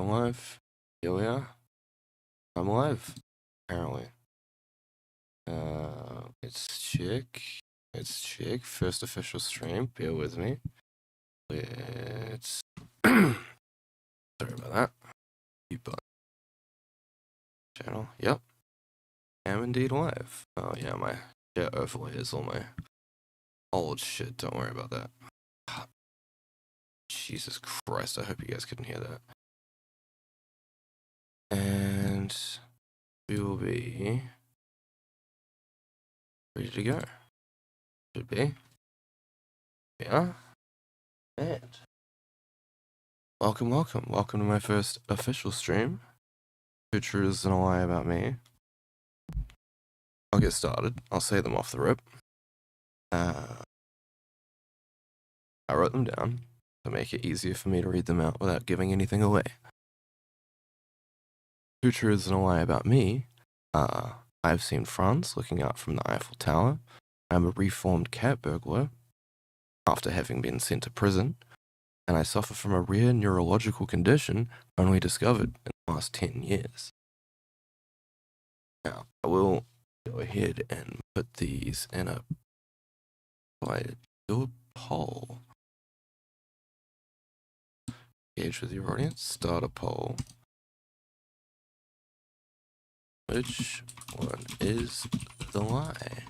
alive. Here we are. I'm alive, apparently. Let's check. Let's check. First official stream. Bear with me. Let's. Sorry about that. You button. Channel. Yep. Am indeed live. Oh yeah, my chat overlay is all my old shit. Don't worry about that. Jesus Christ! I hope you guys couldn't hear that. And we will be ready to go. Should be. Yeah. And welcome to my first official stream. Two truths and a lie about me. I'll get started. I'll say them off the rip. I wrote them down to make it easier for me to read them out without giving anything away. Two truths and a lie about me. I've seen Franz looking out from the Eiffel Tower. I'm a reformed cat burglar after having been sent to prison, and I suffer from a rare neurological condition only discovered in the last 10 years. Now, I will go ahead and put these in a... do a poll. Engage with your audience. Start a poll. Which one is the lie?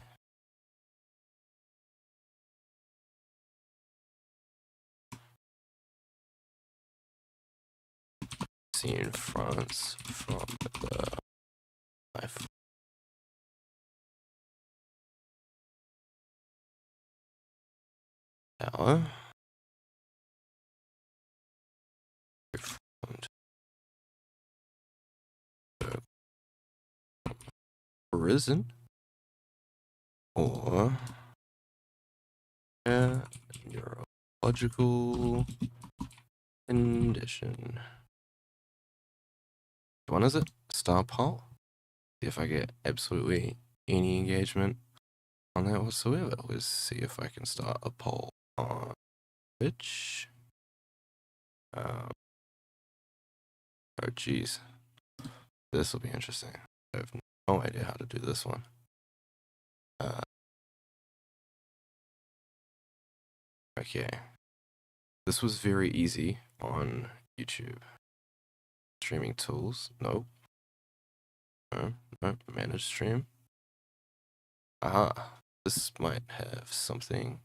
Seen France from the Eiffel Tower. Prison or a neurological condition. Which one is it? Star poll? See if I get absolutely any engagement on that whatsoever. Let's see if I can start a poll on Twitch. Oh geez, this will be interesting. I have no idea how to do this one. Okay, this was very easy on YouTube. Streaming tools, nope. No, manage stream. Aha, this might have something.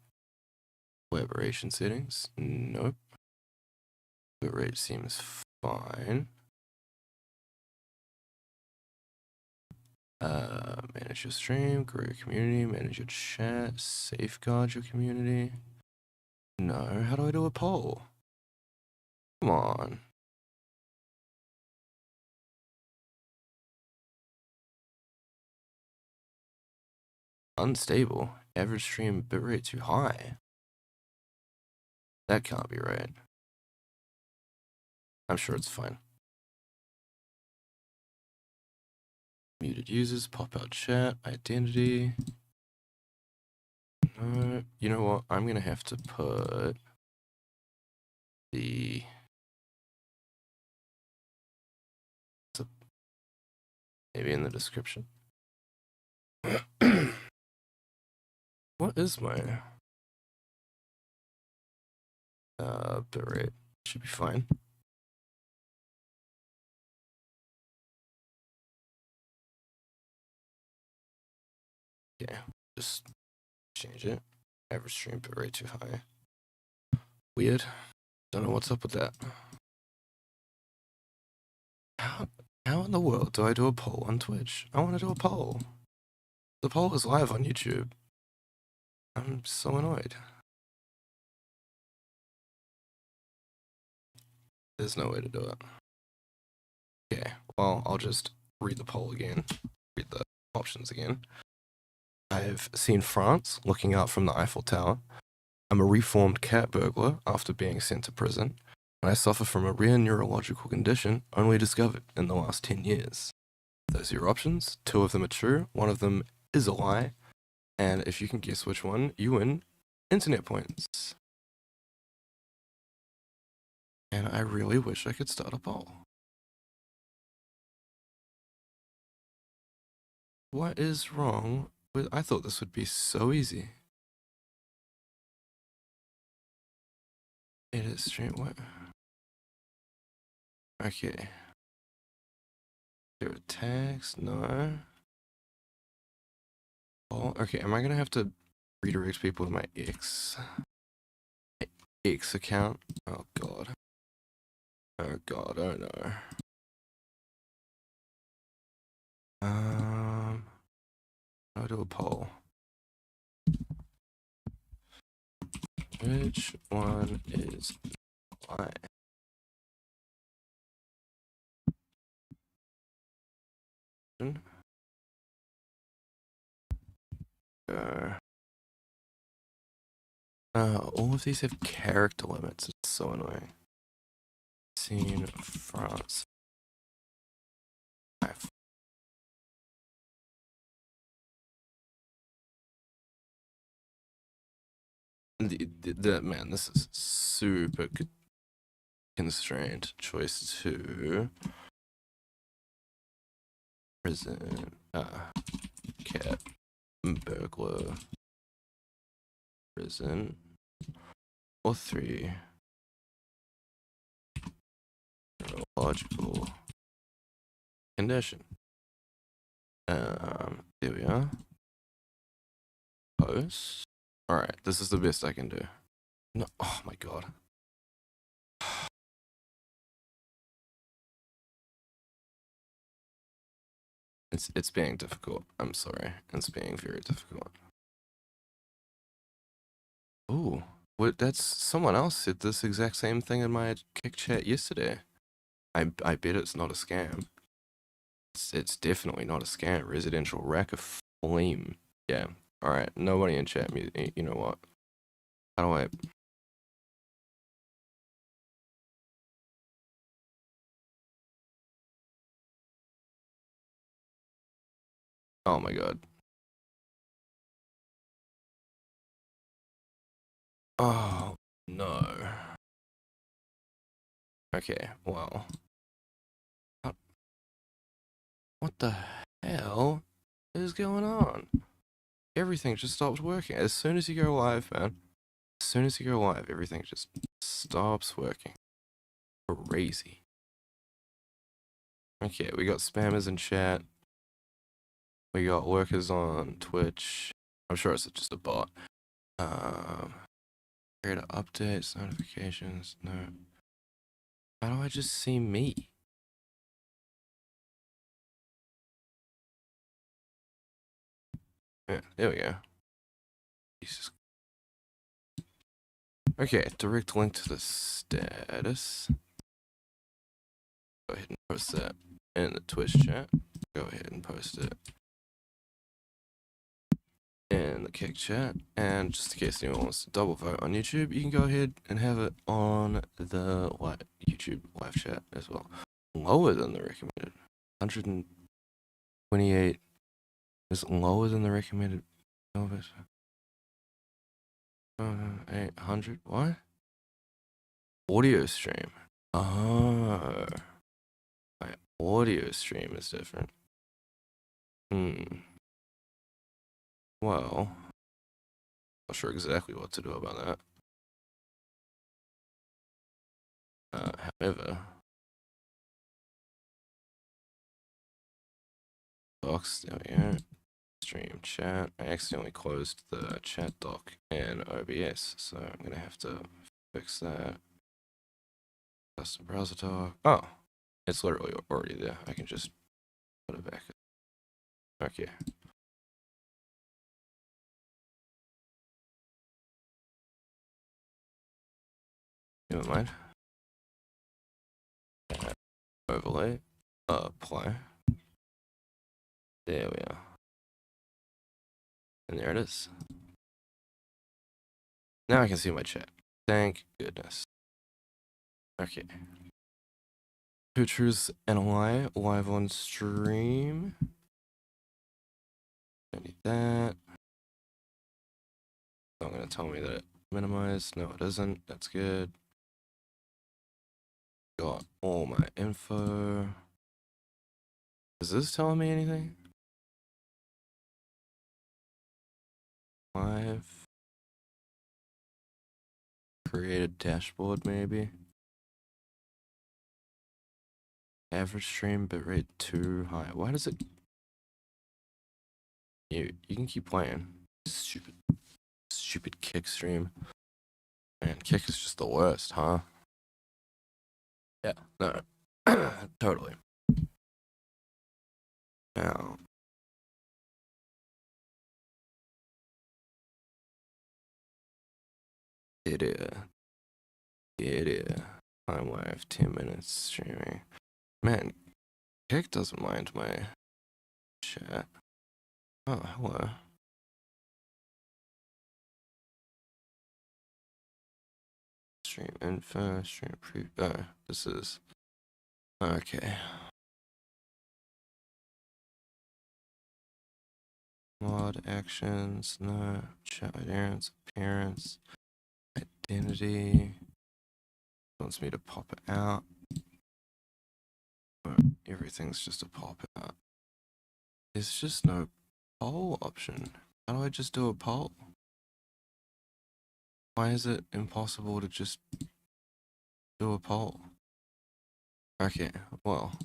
Collaboration settings, nope. Bitrate seems fine. Manage your stream, grow your community, manage your chat, safeguard your community. No, how do I do a poll? Come on. Unstable. Average stream bitrate too high. That can't be right. I'm sure it's fine. Muted users, pop out chat, identity. No, you know what? I'm gonna have to put the maybe in the description. What is my bitrate? Should be fine. Okay, just change it. Average stream bitrate too high. Weird. Don't know what's up with that. How in the world do I do a poll on Twitch? I want to do a poll. The poll is live on YouTube. I'm so annoyed. There's no way to do it. Okay, well, I'll just read the poll again. Read the options again. I've seen France looking out from the Eiffel Tower. I'm a reformed cat burglar after being sent to prison, and I suffer from a rare neurological condition only discovered in the last 10 years. Those are your options. 2 of them are true, 1 of them is a lie, and if you can guess which one, you win internet points. And I really wish I could start a poll. What is wrong with? I thought this would be so easy. Edit stream. What? Okay. There text? No. Oh, okay. Am I gonna have to redirect people to my X account? Oh god. Oh god. Oh no. I'll do a poll. Which one is why? All of these have character limits. It's so annoying. Scene France. Man, this is super constrained. Choice 2. Prison. Cat. Burglar. Prison. Or 3. Neurological condition. Here we are. Post. Alright, this is the best I can do. No, oh my god. It's being difficult. I'm sorry. It's being very difficult. Ooh. What, that's someone else said this exact same thing in my kick chat yesterday. I bet it's not a scam. It's definitely not a scam. Residential rack of flame. Yeah. Alright, nobody in chat. You know what? How do I... Oh my god. Oh, no. Okay, well. What the hell is going on? Everything just stopped working. As soon as you go live, man. As soon as you go live, everything just stops working. Crazy. Okay, we got spammers in chat. We got workers on Twitch. I'm sure it's just a bot. Create updates, notifications, no. How do I just see me? Yeah, there we go. Jesus. Okay, direct link to the status. Go ahead and post that in the Twitch chat. Go ahead and post it in the Kick chat. And just in case anyone wants to double vote on YouTube, you can go ahead and have it on the YouTube live chat as well. Lower than the recommended. 128 is lower than the recommended. 800. What? Audio stream. Oh. My audio stream is different. Well, not sure exactly what to do about that. However, box, there we go. Stream chat. I accidentally closed the chat dock in OBS, so I'm gonna have to fix that. Custom browser talk. Oh, it's literally already there. I can just put it back. Okay. Never mind. Overlay. Apply. There we are. And there it is. Now I can see my chat. Thank goodness. Okay. Pictures NLI live on stream. Don't need that. It's not gonna tell me that it minimized. No, it isn't. That's good. Got all my info. Is this telling me anything? Live. Create a dashboard, maybe. Average stream bitrate too high. Why does it? You can keep playing. Stupid Kick stream. Man, Kick is just the worst, huh? Yeah, no. Totally. Now. It is. Time live, 10 minutes streaming. Man, Kick doesn't mind my chat. Oh, hello. Stream info, stream pre. Oh, this is. Okay. Mod actions, no. Chat appearance, identity. Wants me to pop it out. Everything's just a pop out. There's just no poll option. How do I just do a poll? Why is it impossible to just do a poll? Okay, well,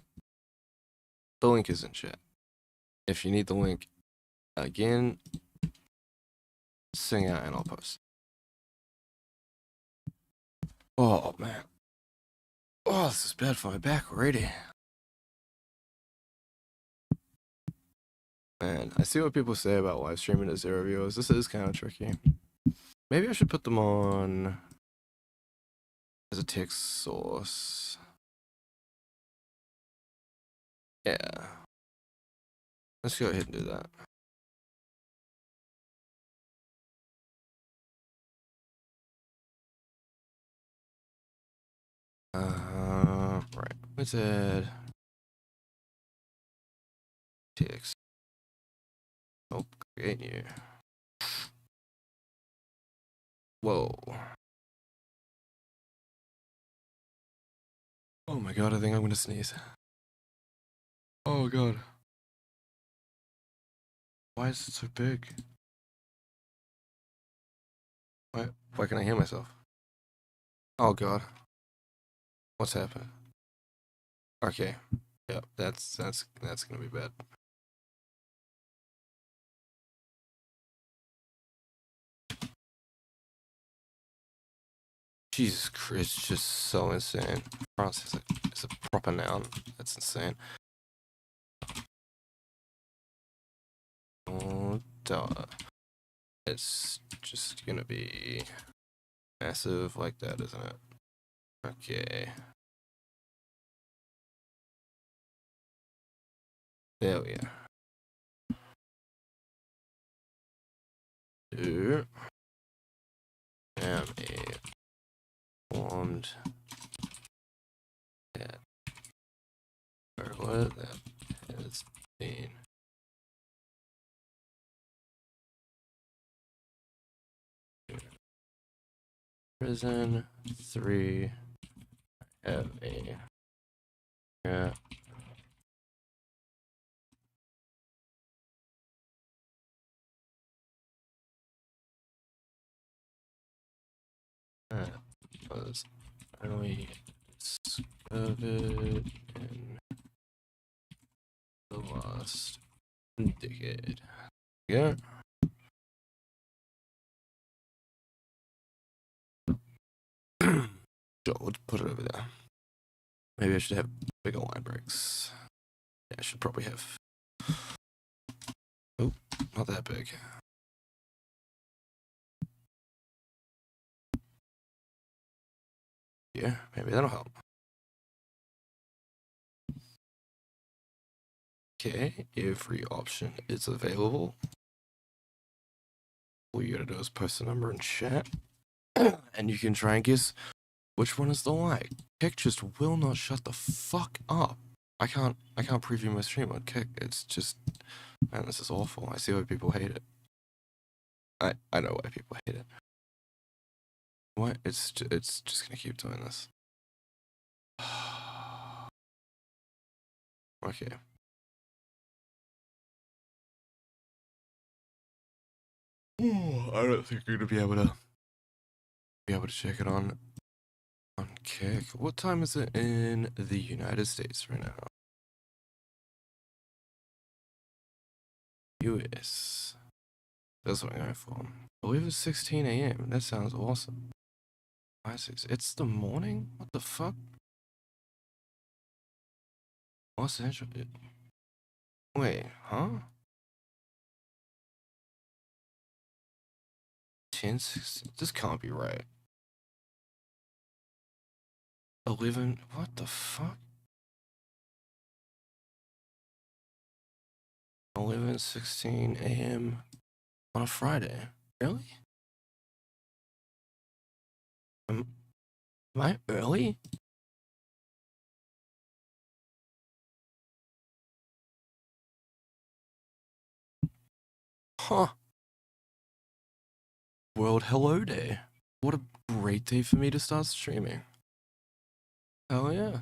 the link is in chat. If you need the link again, sing out and I'll post. Oh man. Oh, this is bad for my back already. Man, I see what people say about live streaming at 0 viewers. This is kind of tricky. Maybe I should put them on as a text source. Yeah. Let's go ahead and do that. Right. Wizard. Text. Oh, create new. Whoa. Oh my god, I think I'm gonna sneeze. Oh god. Why is it so big? Why can I hear myself? Oh god. What's happened? Okay. Yep, that's gonna be bad. Jesus Christ, it's just so insane. France is a proper noun. That's insane. Oh, duh. It's just gonna be massive like that, isn't it? Okay. There we are. Two. Am a formed that or what that has been prison 3 have a was only discovered in the last decade. Yeah. Sure, we'll put it over there. Maybe I should have bigger line breaks. Yeah, I should probably have. Oh, not that big. Yeah, maybe that'll help. Okay, every option is available. All you gotta do is post a number in chat, and you can try and guess which one is the like. Kick just will not shut the fuck up. I can't preview my stream on Kick. It's just, man, this is awful. I see why people hate it. I know why people hate it. What? It's just gonna keep doing this. Okay. Oh, I don't think you're gonna be able to check it on Kick. What time is it in the United States right now? US. That's what I'm going for. I believe it's 16 a.m. That sounds awesome. 5-6. It's the morning? What the fuck? Los Angeles. Wait, huh? 10-6. This can't be right. 11. What the fuck? 11:16 a.m. on a Friday. Really? Am I early? Huh. World Hello Day. What a great day for me to start streaming. Hell yeah.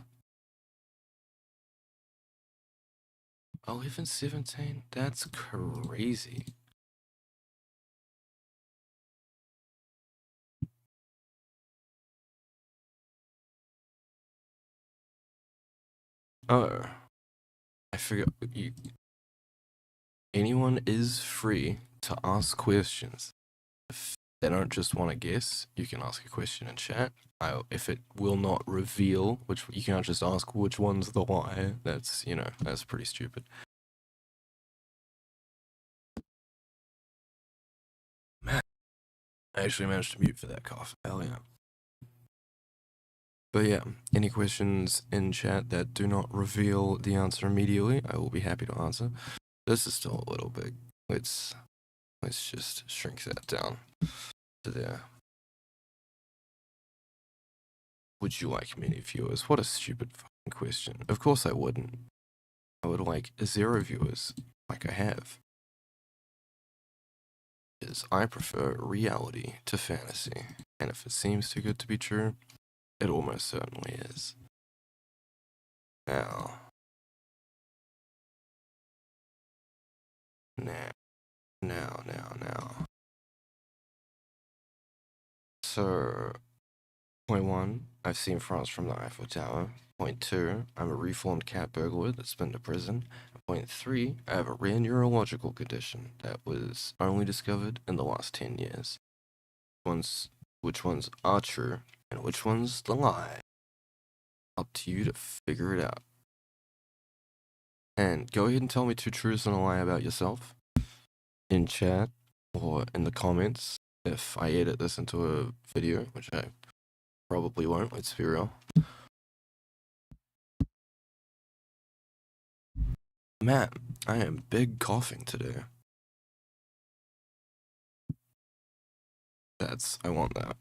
11:17? That's crazy. Oh. I forgot. Anyone is free to ask questions. If they don't just want to guess, you can ask a question in chat. If it will not reveal, which you can't just ask which one's the lie, that's pretty stupid. Man, I actually managed to mute for that cough. Hell yeah. But yeah, any questions in chat that do not reveal the answer immediately, I will be happy to answer. This is still a little big. Let's just shrink that down to there. Would you like many viewers? What a stupid fucking question. Of course I wouldn't. I would like 0 viewers, like I have. Because I prefer reality to fantasy. And if it seems too good to be true, it almost certainly is. Now. So, point 1, I've seen France from the Eiffel Tower. Point 2, I'm a reformed cat burglar that's been to prison. Point 3, I have a rare neurological condition that was only discovered in the last 10 years. Which ones are true, and which one's the lie? Up to you to figure it out. And go ahead and tell me 2 truths and a lie about yourself in chat or in the comments if I edit this into a video, which I probably won't, let's be real. Man, I am big coughing today. I want that.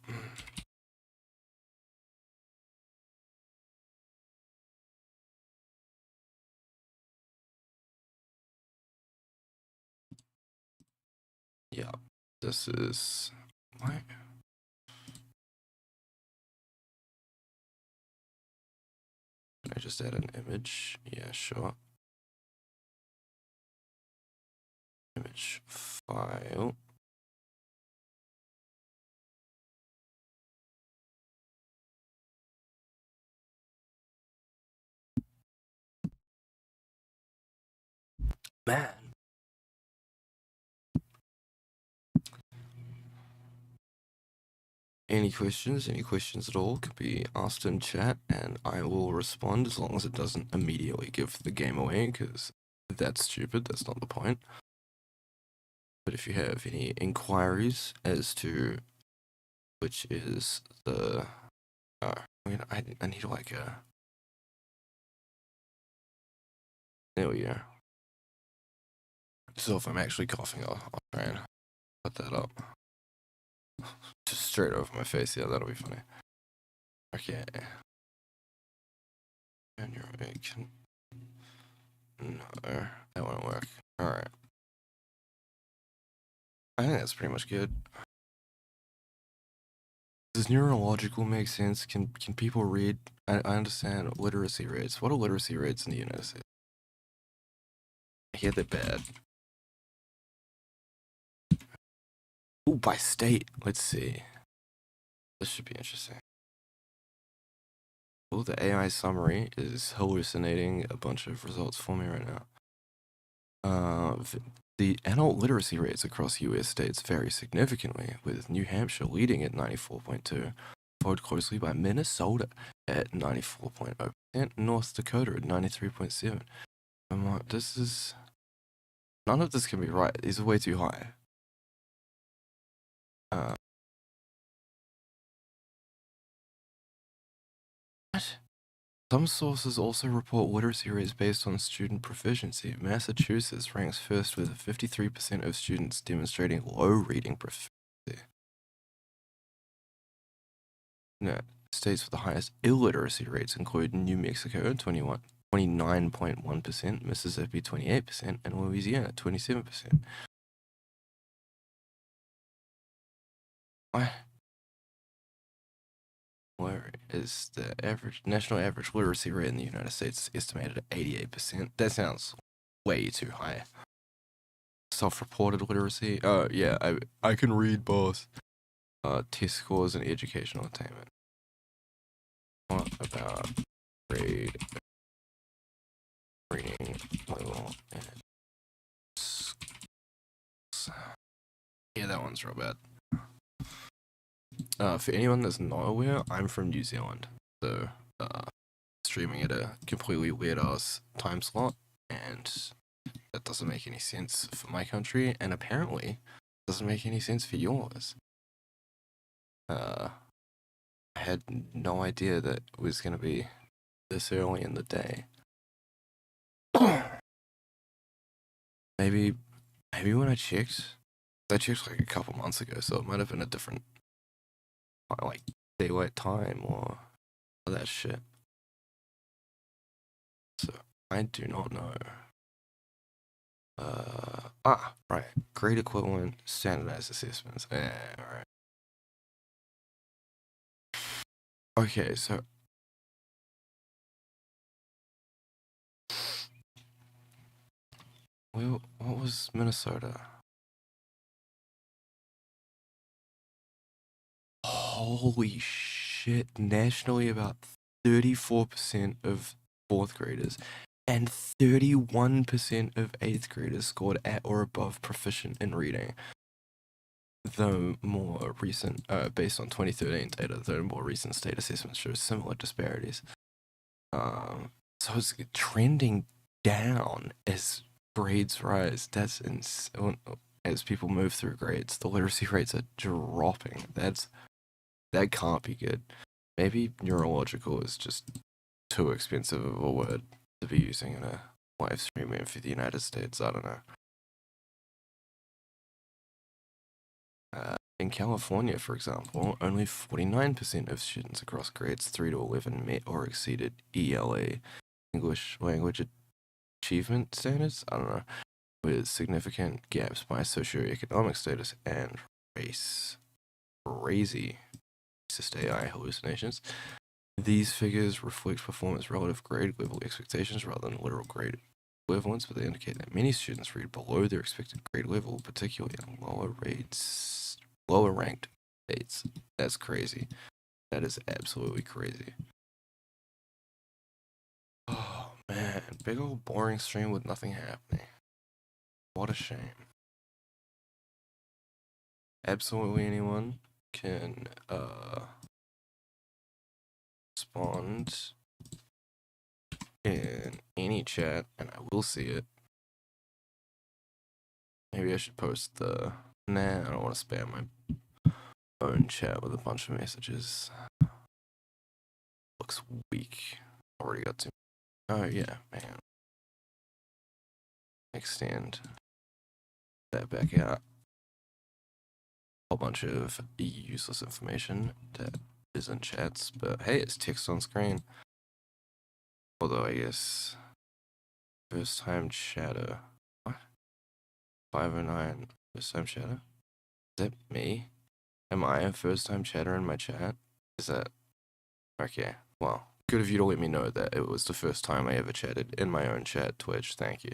Yeah, this is, why? Can I just add an image? Yeah, sure. Image file. Man. Any questions at all could be asked in chat, and I will respond as long as it doesn't immediately give the game away, because that's stupid, that's not the point. But if you have any inquiries as to which is the... I need like a... There we go. So if I'm actually coughing, I'll try and put that up. Just straight over my face, yeah, that'll be funny. Okay. And you're making... No, that won't work. Alright. I think that's pretty much good. Does neurological make sense? Can people read? I understand literacy rates. What are literacy rates in the United States? I hear they're bad. Oh, by state. Let's see. This should be interesting. Oh, the AI summary is hallucinating a bunch of results for me right now. The adult literacy rates across US states vary significantly, with New Hampshire leading at 94.2, followed closely by Minnesota at 94.0%, and North Dakota at 93.7. This is... None of this can be right. These are way too high. What? Some sources also report literacy rates based on student proficiency. Massachusetts ranks first with 53% of students demonstrating low reading proficiency. No, states with the highest illiteracy rates include New Mexico, 29.1%, Mississippi, 28%, and Louisiana, 27%. Why? Where is the national average literacy rate in the United States estimated at 88%? That sounds way too high. Self-reported literacy? Oh, yeah, I can read both. Test scores and educational attainment. What about grade reading level and yeah, that one's real bad. For anyone that's not aware, I'm from New Zealand, so streaming at a completely weird ass time slot, and that doesn't make any sense for my country, and apparently doesn't make any sense for yours. I had no idea that it was gonna be this early in the day. Maybe when I checked like a couple months ago, so it might have been a different like daylight time or that shit. So I do not know. Right. Grade equivalent standardized assessments. Alright. Okay, so what was Minnesota? Holy shit. Nationally, about 34% of fourth graders and 31% of eighth graders scored at or above proficient in reading. The more recent, based on 2013 data, the more recent state assessments show similar disparities. So it's trending down as grades rise. That's as people move through grades, the literacy rates are dropping. That can't be good. Maybe neurological is just too expensive of a word to be using in a live stream for the United States. I don't know. In California, for example, only 49% of students across grades 3 to 11 met or exceeded ELA, English Language Achievement Standards, I don't know, with significant gaps by socioeconomic status and race. Crazy. Racist AI hallucinations. These figures reflect performance relative grade level expectations rather than literal grade equivalents, but they indicate that many students read below their expected grade level, particularly in lower ranked states. That's crazy. That is absolutely crazy. Oh man, big old boring stream with nothing happening. What a shame. Absolutely anyone can respond in any chat and I will see it. Maybe I should post the... Nah, I don't want to spam my own chat with a bunch of messages. Looks weak. Already got to... Oh yeah, man. Extend that back out. A whole bunch of useless information that isn't chats, but hey, it's text on screen. Although I guess first time chatter. What? 509 first time chatter? Is that me? Am I a first time chatter in my chat? Is that okay? Well, good of you to let me know that it was the first time I ever chatted in my own chat, Twitch. Thank you.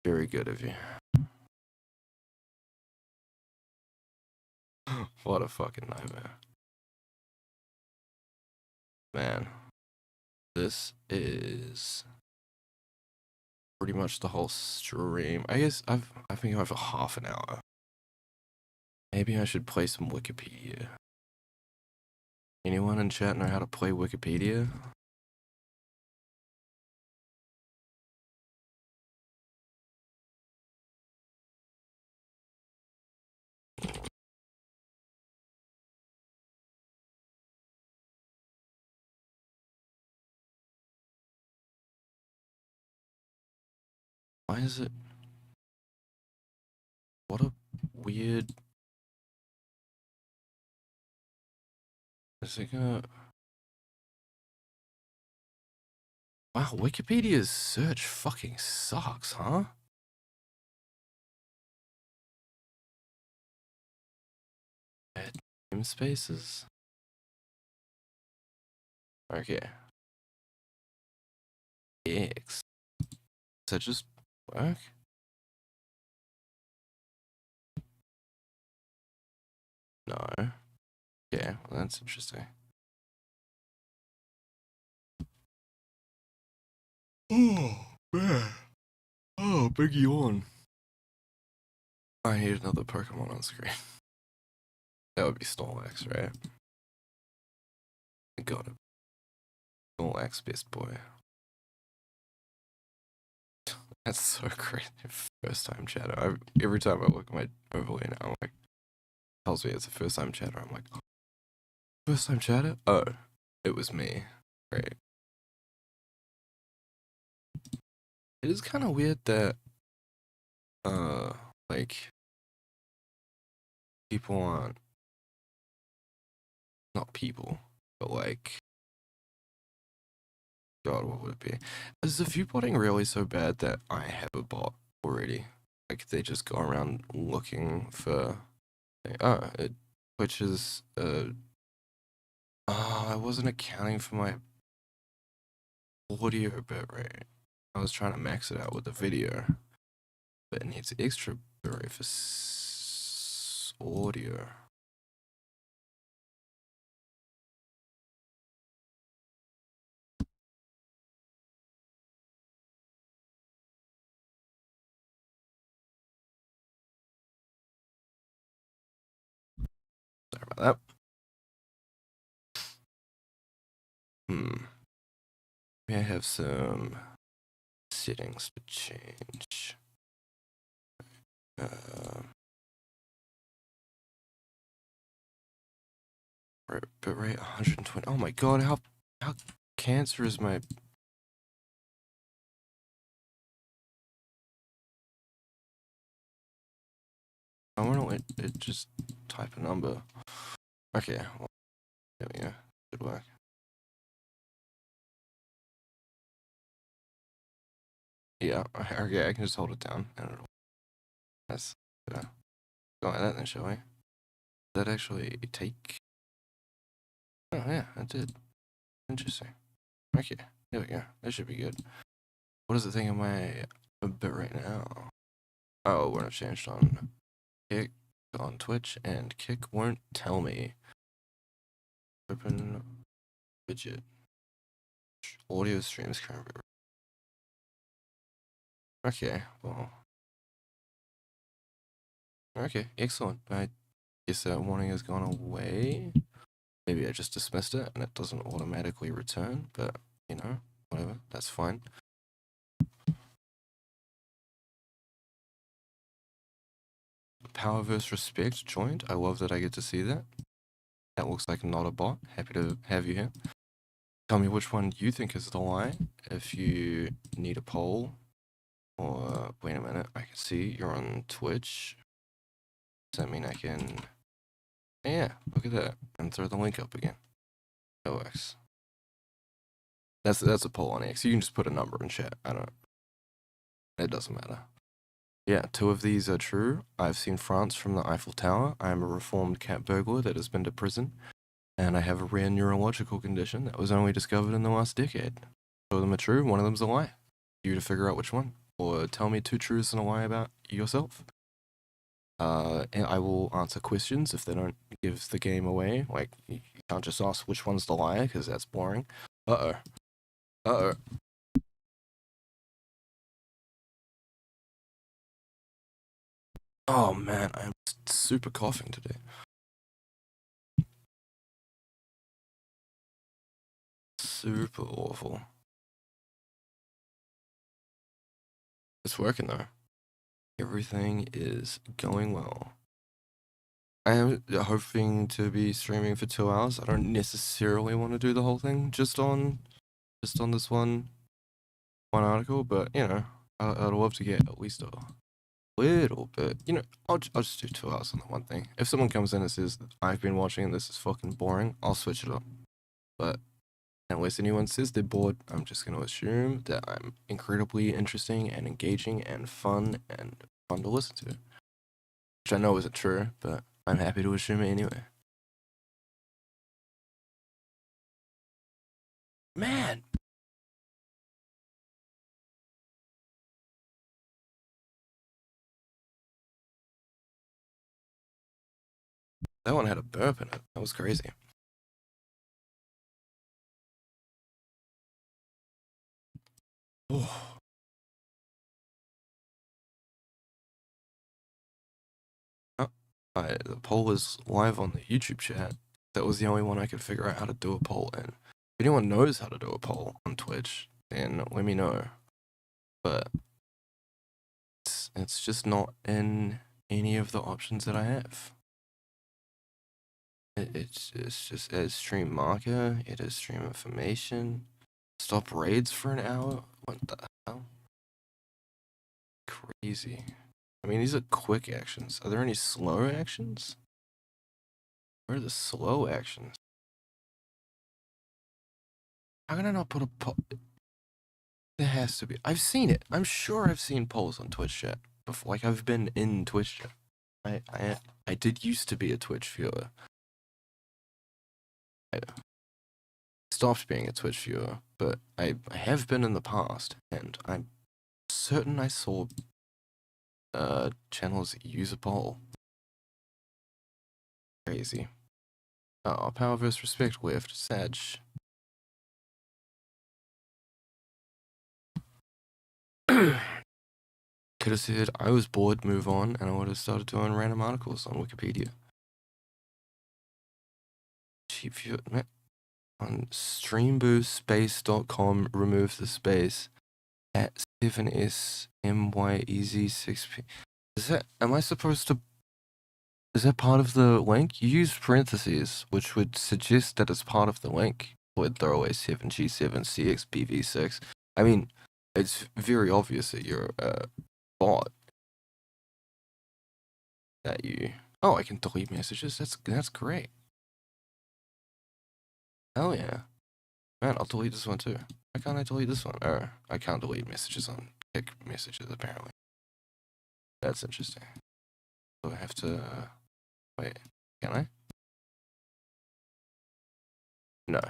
Very good of you. What a fucking nightmare. Man, this is pretty much the whole stream. I guess I've been going for half an hour. Maybe I should play some Wikipedia. Anyone in chat know how to play Wikipedia? Why is it? What a weird. Is it gonna? Wow, Wikipedia's search fucking sucks, huh? Add namespaces. Okay. X. Does that just work? No. Yeah, well, that's interesting. Oh, man. Oh, big yawn. I need another Pokemon on screen. That would be Snorlax, right? Got it. Snorlax, best boy. That's so crazy. First time chatter. Every time I look at my overlay now, I'm like, tells me it's a first time chatter. I'm like, oh, first time chatter? Oh, it was me. Great. It is kind of weird that, like, people aren't, not people, but like, God, what would it be? Is the viewbotting really so bad that I have a bot already? Like, they just go around looking for, oh, it switches, I wasn't accounting for my audio bitrate. I was trying to max it out with the video, but it needs extra bitrate for audio. Sorry about that. Maybe I have some settings to change. Bitrate 120. Oh my god, how cancer is my... I want to let it just type a number. Okay, well, there we go. Good work. Yeah, okay, I can just hold it down and it'll... That's... Go like that then, shall we? Did that actually take... Oh yeah, it did. Interesting. Okay, there we go. That should be good. What is the thing of my bitrate now? Oh, we're not changed on Kick, on Twitch, and Kick won't tell me. Open widget. Audio streams current. Okay, well. Okay, excellent. I guess that warning has gone away. Maybe I just dismissed it and it doesn't automatically return, but you know, whatever, that's fine. Power vs. Respect joined. I love that I get to see that. That looks like not a bot. Happy to have you here. Tell me which one you think is the lie. If you need a poll, or wait a minute, I can see you're on Twitch. Does that mean I can... Yeah, look at that. And throw the link up again. That works. That's a poll on X. You can just put a number in chat. It doesn't matter. Yeah, 2 of these are true. I've seen France from the Eiffel Tower. I am a reformed cat burglar that has been to prison. And I have a rare neurological condition that was only discovered in the last decade. 2 of them are true, 1 of them's a lie. You to figure out which one. Or tell me 2 truths and a lie about yourself. And I will answer questions if they don't give the game away. Like, you can't just ask which one's the liar, because that's boring. Uh-oh. Uh-oh. Oh man, I'm super coughing today. Super awful. It's working though. Everything is going well. I am hoping to be streaming for 2 hours. I don't necessarily want to do the whole thing just on this one article, but you know, I'd love to get at least a little bit. You know, I'll just do 2 hours on the one thing. If someone comes in and says I've been watching and this is fucking boring, I'll switch it up. But unless anyone says they're bored, I'm just gonna assume that I'm incredibly interesting and engaging and fun to listen to. Which I know isn't true, but I'm happy to assume it anyway. Man! That one had a burp in it. That was crazy. Oh. The poll was live on the YouTube chat. That was the only one I could figure out how to do a poll in. If anyone knows how to do a poll on Twitch, then let me know. But it's just not in any of the options that I have. It's just as stream marker, it is stream information. Stop raids for an hour? What the hell? Crazy. I mean, these are quick actions. Are there any slow actions? Where are the slow actions? How can I not put a poll? There has to be. I've seen it. I'm sure I've seen polls on Twitch chat before. Like, I've been in Twitch chat. I did used to be a Twitch viewer. I stopped being a Twitch viewer, but I have been in the past, and I'm certain I saw channels use a poll. Crazy. Oh, power versus respect left. Sag. Could have said I was bored, move on, and I would have started doing random articles on Wikipedia. Cheap view on streamboothspace.com, remove the space at 7smyez6p. Is that, am I supposed to, is that part of the link? You use parentheses, which would suggest that it's part of the link. Would throw away 7G7CXBV6. I mean, it's very obvious that you're a bot. That you, oh, I can delete messages. That's great. Hell yeah. Man, I'll delete this one too. Why can't I delete this one? Or I can't delete messages on kick messages apparently. That's interesting. So I have to wait. Can I? No,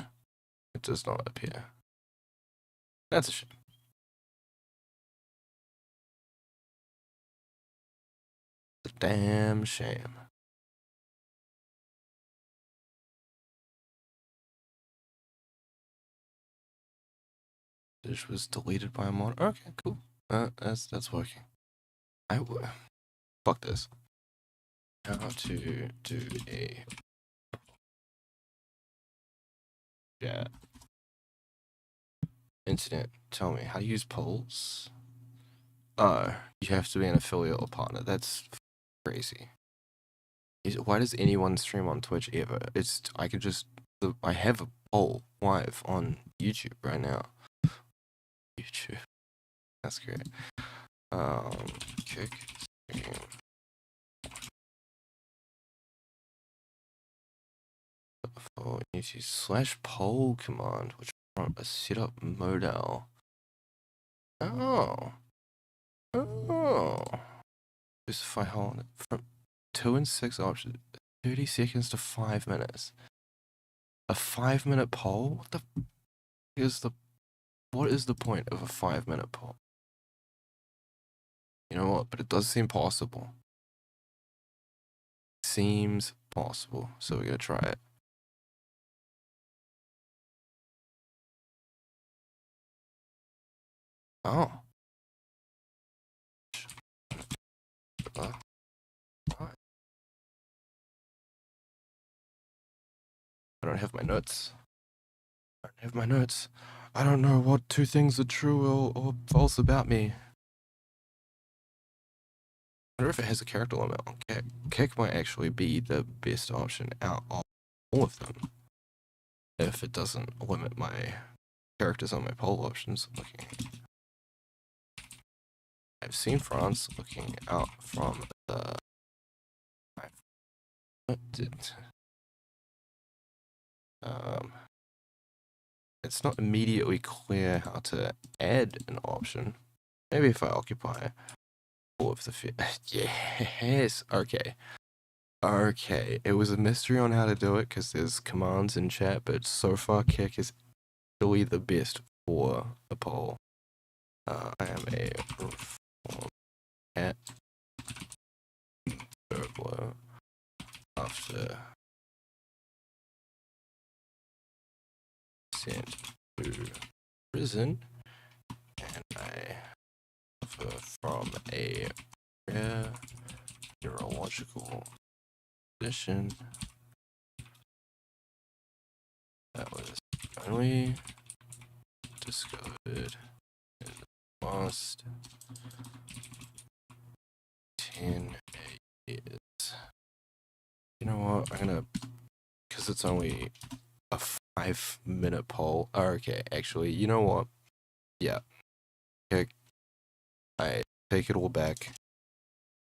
it does not appear. That's a shame. It's a damn shame. This was deleted by a mod. Okay, cool. That's working. Fuck this. How to do a chat. Internet. Tell me how to use polls. Oh, you have to be an affiliate or partner. That's crazy. Why does anyone stream on Twitch ever? I could just I have a poll live on YouTube right now. YouTube. That's great. Kick stream. For YouTube /poll command, which from a setup modal. Oh. Specify hold from 2 and 6 options. 30 seconds to 5 minutes. A 5-minute poll? What is the point of a 5-minute poll? You know what? But it does seem possible. seems possible, so we're gonna try it. Oh. Right. I don't have my notes. I don't know what two things are true or false about me. I wonder if it has a character limit. Kick might actually be the best option out of all of them. If it doesn't limit my characters on my poll options. I've seen France looking out from the... What did... It's not immediately clear how to add an option. Maybe if I occupy all of the... Yes! Okay. It was a mystery on how to do it because there's commands in chat, but so far Kick is really the best for a poll. I am a reform cat burglar after sent to prison, and I suffer from a rare neurological condition that was only discovered in the last 10 years. You know what? I'm gonna, because it's only a 5-minute poll. Oh, okay, actually, you know what? Yeah. Okay. I take it all back.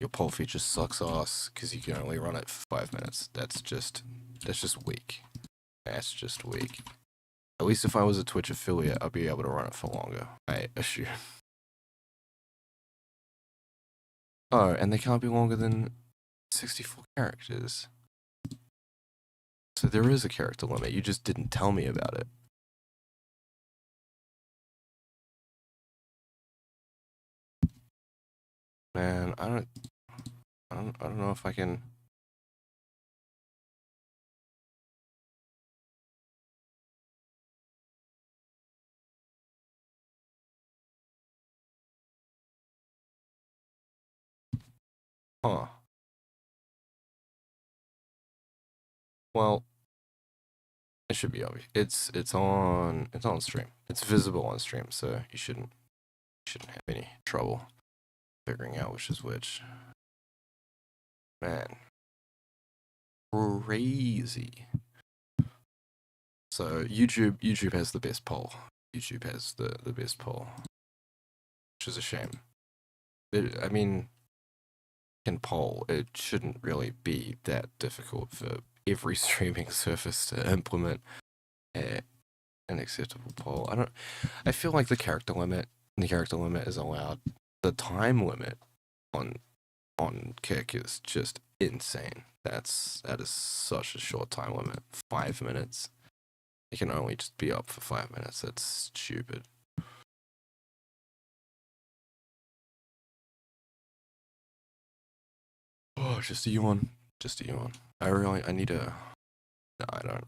Your poll feature sucks ass because you can only run it for 5 minutes. That's just weak. That's just weak. At least if I was a Twitch affiliate, I'd be able to run it for longer, I assume. Oh, and they can't be longer than 64 characters. So there is a character limit, you just didn't tell me about it. Man, I don't know if I can... Huh. Well, it should be obvious. It's on stream. It's visible on stream, so you shouldn't have any trouble figuring out which is which. Man. Crazy. So YouTube has the best poll. YouTube has the best poll. Which is a shame. I mean, in poll, it shouldn't really be that difficult for every streaming service to implement an acceptable poll. I feel like the character limit is allowed. The time limit on Kick is just insane. That is such a short time limit. 5 minutes. It can only just be up for 5 minutes. That's stupid. Oh, just a yawn. I need a... No, I don't.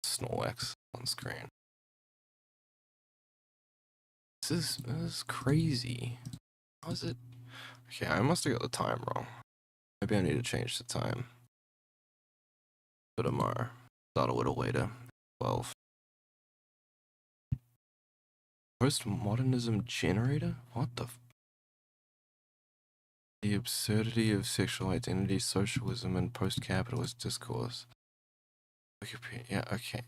Snorlax on screen. This is crazy. How is it? Okay, I must have got the time wrong. Maybe I need to change the time. For tomorrow. Start a little later. 12. Postmodernism generator? What the... The absurdity of sexual identity, socialism, and post-capitalist discourse. Wikipedia, yeah, okay.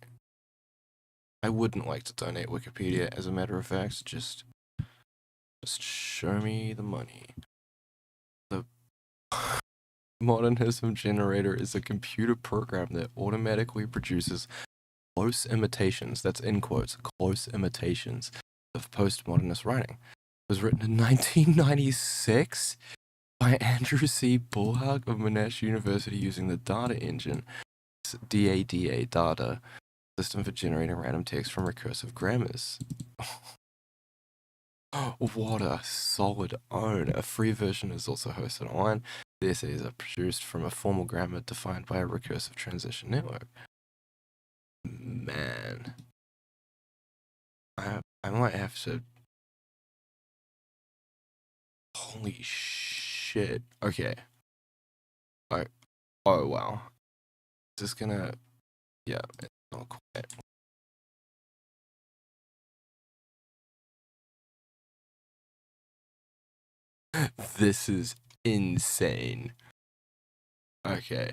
I wouldn't like to donate Wikipedia, as a matter of fact. Just show me the money. The Modernism generator is a computer program that automatically produces close imitations, that's in quotes, close imitations of postmodernist writing. It was written in 1996 by Andrew C. Bullhug of Monash University using the data engine, DADA data, system for generating random text from recursive grammars. What a solid own. A free version is also hosted online. The essays are produced from a formal grammar defined by a recursive transition network. Man. I might have to... Holy shit. Okay. Alright. Oh, wow. Is this gonna... Yeah, it's not quite. This is insane. Okay.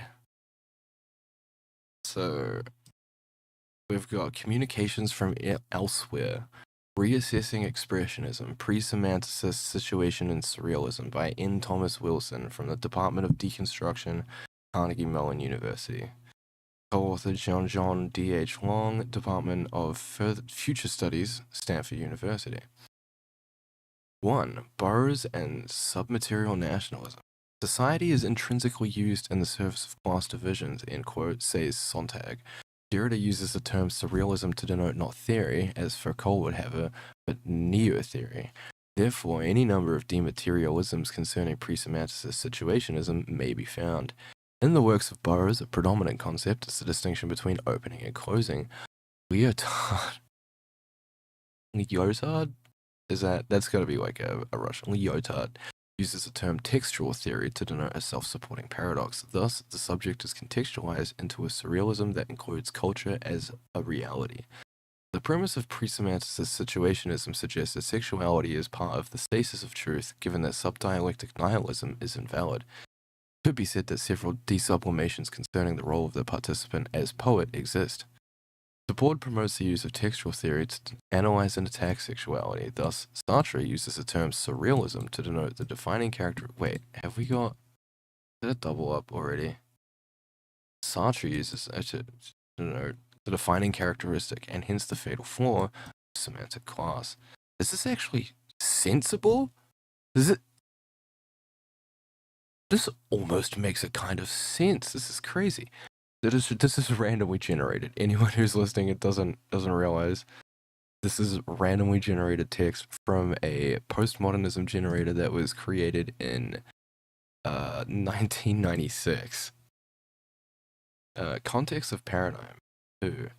So, we've got communications from elsewhere, reassessing expressionism, pre-semanticist situation and surrealism by N. Thomas Wilson from the Department of Deconstruction, Carnegie Mellon University. Co-author John D.H. Long, Department of Future Studies, Stanford University. 1. Boroughs and submaterial nationalism. Society is intrinsically used in the service of class divisions, end quote, says Sontag. Derrida uses the term surrealism to denote not theory, as Foucault would have it, but neo-theory. Therefore, any number of dematerialisms concerning pre-semanticist situationism may be found. In the works of Burroughs, a predominant concept is the distinction between opening and closing. Lyotard? That's gotta be like a Russian. Lyotard uses the term textual theory to denote a self-supporting paradox. Thus, the subject is contextualized into a surrealism that includes culture as a reality. The premise of pre-semanticist situationism suggests that sexuality is part of the stasis of truth, given that subdialectic nihilism is invalid. It could be said that several desublimations concerning the role of the participant as poet exist. The board promotes the use of textual theory to analyze and attack sexuality. Thus, Sartre uses the term surrealism to denote the defining character. Wait, have we got... Did it double up already? Sartre uses it to denote the defining characteristic and hence the fatal flaw of semantic class. Is this actually sensible? This almost makes a kind of sense. This is crazy. This is randomly generated. Anyone who's listening, it doesn't realize this is randomly generated text from a postmodernism generator that was created in 1996. Context of paradigm. 2.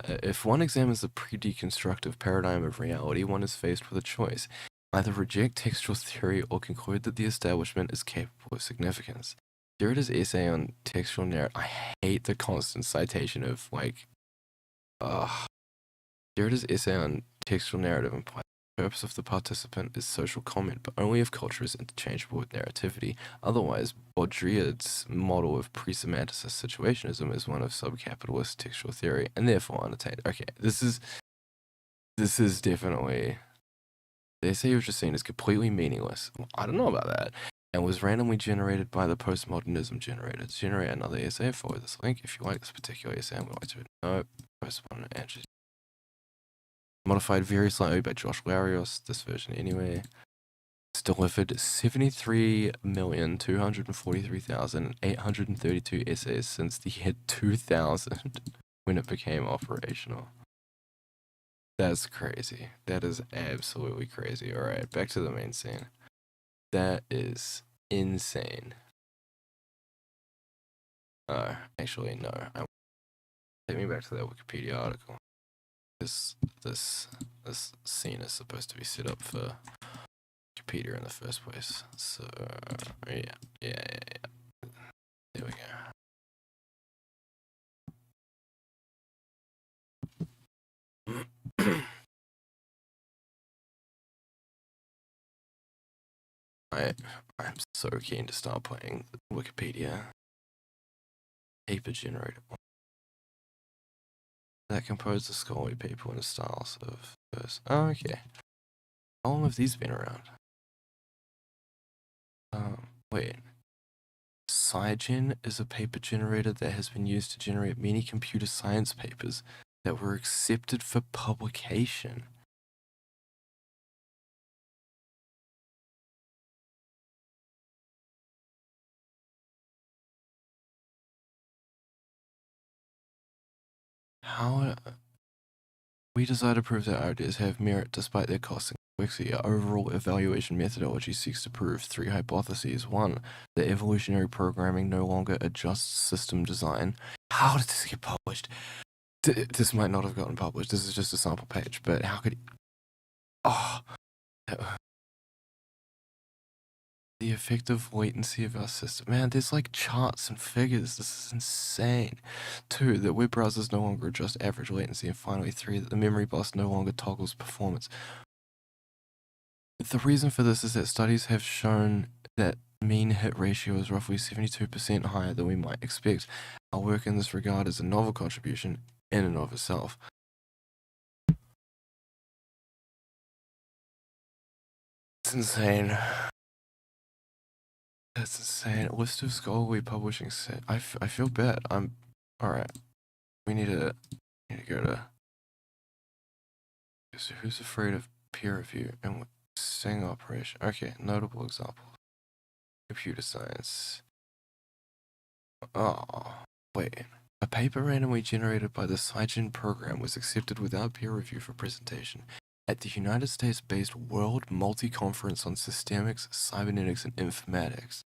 If one examines the pre-deconstructive paradigm of reality, one is faced with a choice. Either reject textual theory or conclude that the establishment is capable of significance. Derrida's essay on textual narrative. I hate the constant citation of like. Derrida's essay on textual narrative implies the purpose of the participant is social comment, but only if culture is interchangeable with narrativity. Otherwise, Baudrillard's model of pre-semanticist situationism is one of subcapitalist textual theory, and therefore unattained. Okay, this is definitely. The essay you've just seen is completely meaningless. I don't know about that. And was randomly generated by the postmodernism generator. To generate another essay, follow this link. If you like this particular essay, I'm going to know postmodern answers. Modified very slightly by Josh Larios, this version anyway. It's delivered 73,243,832 essays since the year 2000 when it became operational. That's crazy. That is absolutely crazy. Alright, back to the main scene. That is insane. Actually, no. Take me back to that Wikipedia article. This scene is supposed to be set up for Wikipedia in the first place. So, yeah. There we go. I'm so keen to start playing Wikipedia paper generator that compose the scholarly paper in the styles of verse. Oh, okay. How long have these been around? Wait. SciGen is a paper generator that has been used to generate many computer science papers that were accepted for publication. How we desire to prove that our ideas have merit despite their costing Wixie, our overall evaluation methodology seeks to prove 3 hypotheses. 1, that evolutionary programming no longer adjusts system design. How did this get published? This might not have gotten published. This is just a sample page, but how could... Oh... The effective latency of our system. Man, there's like charts and figures. This is insane. 2, that web browsers no longer adjust average latency. And finally, 3, that the memory bus no longer toggles performance. The reason for this is that studies have shown that mean hit ratio is roughly 72% higher than we might expect. Our work in this regard is a novel contribution in and of itself. It's insane. That's insane. List of scholarly publishing set. I feel bad. I'm alright. We need to go to. So who's afraid of peer review and sting operation? Okay, notable example. Computer science. Oh, wait. A paper randomly generated by the Cygen program was accepted without peer review for presentation at the United States-based World Multi-Conference on Systemics, Cybernetics, and Informatics.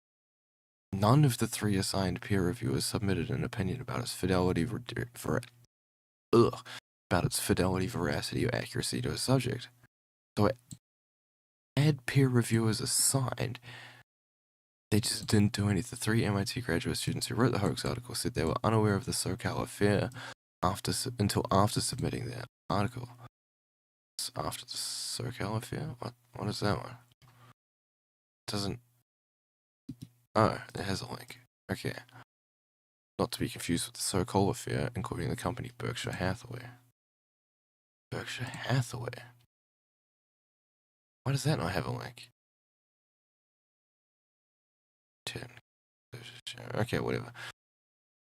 None of the 3 assigned peer reviewers submitted an opinion about its fidelity, veracity, or accuracy to a subject. So it had peer reviewers assigned. They just didn't do anything. The 3 MIT graduate students who wrote the hoax article said they were unaware of the SoCal affair until after submitting their article. After the SoCal affair? What is that one? Doesn't... Oh, it has a link. Okay. Not to be confused with the SoCal affair, including the company Berkshire Hathaway. Berkshire Hathaway? Why does that not have a link? 10. Okay, whatever.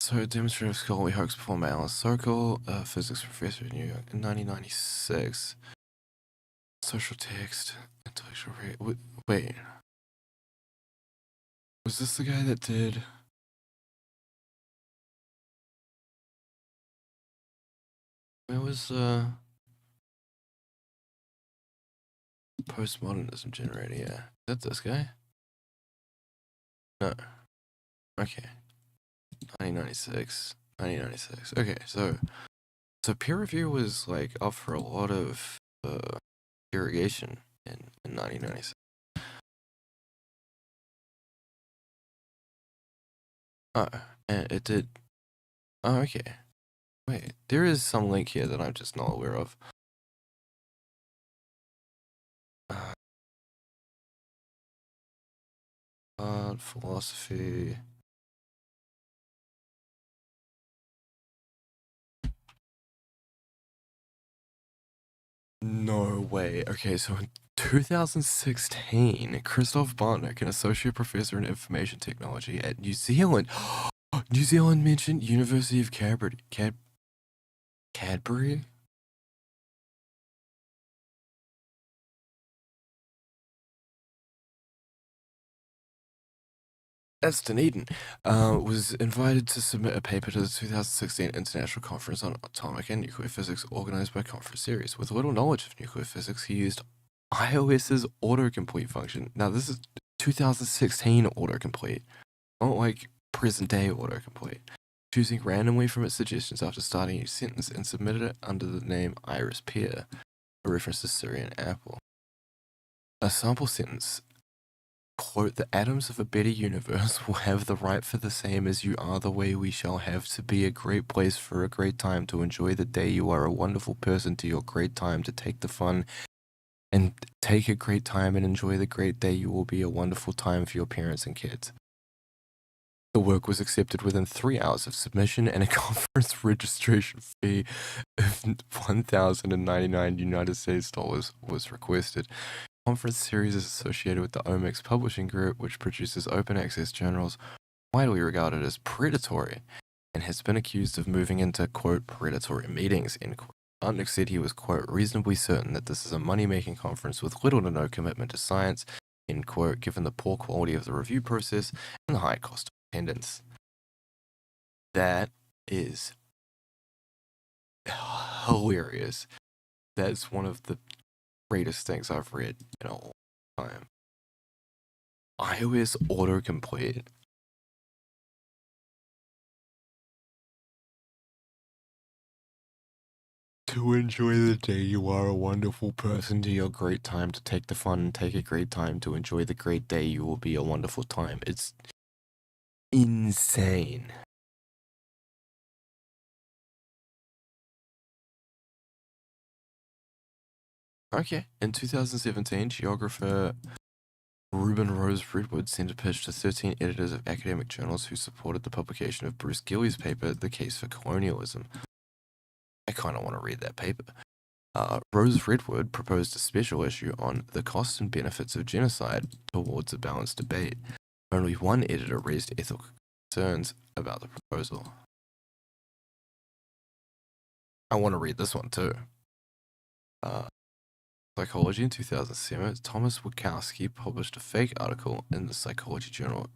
So, demonstrative scholarly hoax performed by Alice Sokol, a physics professor in New York in 1996. Social text, intellectual wait. Was this the guy that did... Where was, postmodernism generator, yeah. Is that this guy? No. Okay. 1996. Okay, so peer review was like up for a lot of irrigation in 1996. Oh, and it did. Oh, okay. Wait, there is some link here that I'm just not aware of. Philosophy. No way. Okay, so in 2016, Christoph Bartnick, an associate professor in information technology at New Zealand. New Zealand mentioned University of Cadbury. Cadbury? That's Dunedin, was invited to submit a paper to the 2016 International Conference on Atomic and Nuclear Physics organized by Conference Series. With little knowledge of nuclear physics, he used iOS's autocomplete function. Now, this is 2016 autocomplete, not like present-day autocomplete. Choosing randomly from its suggestions after starting each sentence and submitted it under the name Iris Peer, a reference to Siri and Apple. A sample sentence: quote, the atoms of a better universe will have the right for the same as you are the way we shall have to be a great place for a great time to enjoy the day you are a wonderful person to your great time to take the fun and take a great time and enjoy the great day you will be a wonderful time for your parents and kids. The work was accepted within 3 hours of submission and a conference registration fee of $1,099 United States dollars was requested. Conference series is associated with the Omics Publishing Group, which produces open access journals widely regarded as predatory and has been accused of moving into, quote, predatory meetings, end quote. Bartnick said he was, quote, reasonably certain that this is a money-making conference with little to no commitment to science, end quote, given the poor quality of the review process and the high cost of attendance. That is hilarious. That's one of the greatest things I've read in a long time. iOS autocomplete. To enjoy the day, you are a wonderful person. To your great time to take the fun and take a great time to enjoy the great day. You will be a wonderful time. It's insane. Okay, in 2017, geographer Reuben Rose Redwood sent a pitch to 13 editors of academic journals who supported the publication of Bruce Gilley's paper, The Case for Colonialism. I kind of want to read that paper. Rose Redwood proposed a special issue on the costs and benefits of genocide towards a balanced debate. Only one editor raised ethical concerns about the proposal. I want to read this one too. Psychology in 2007, Thomas Wachowski published a fake article in the psychology journal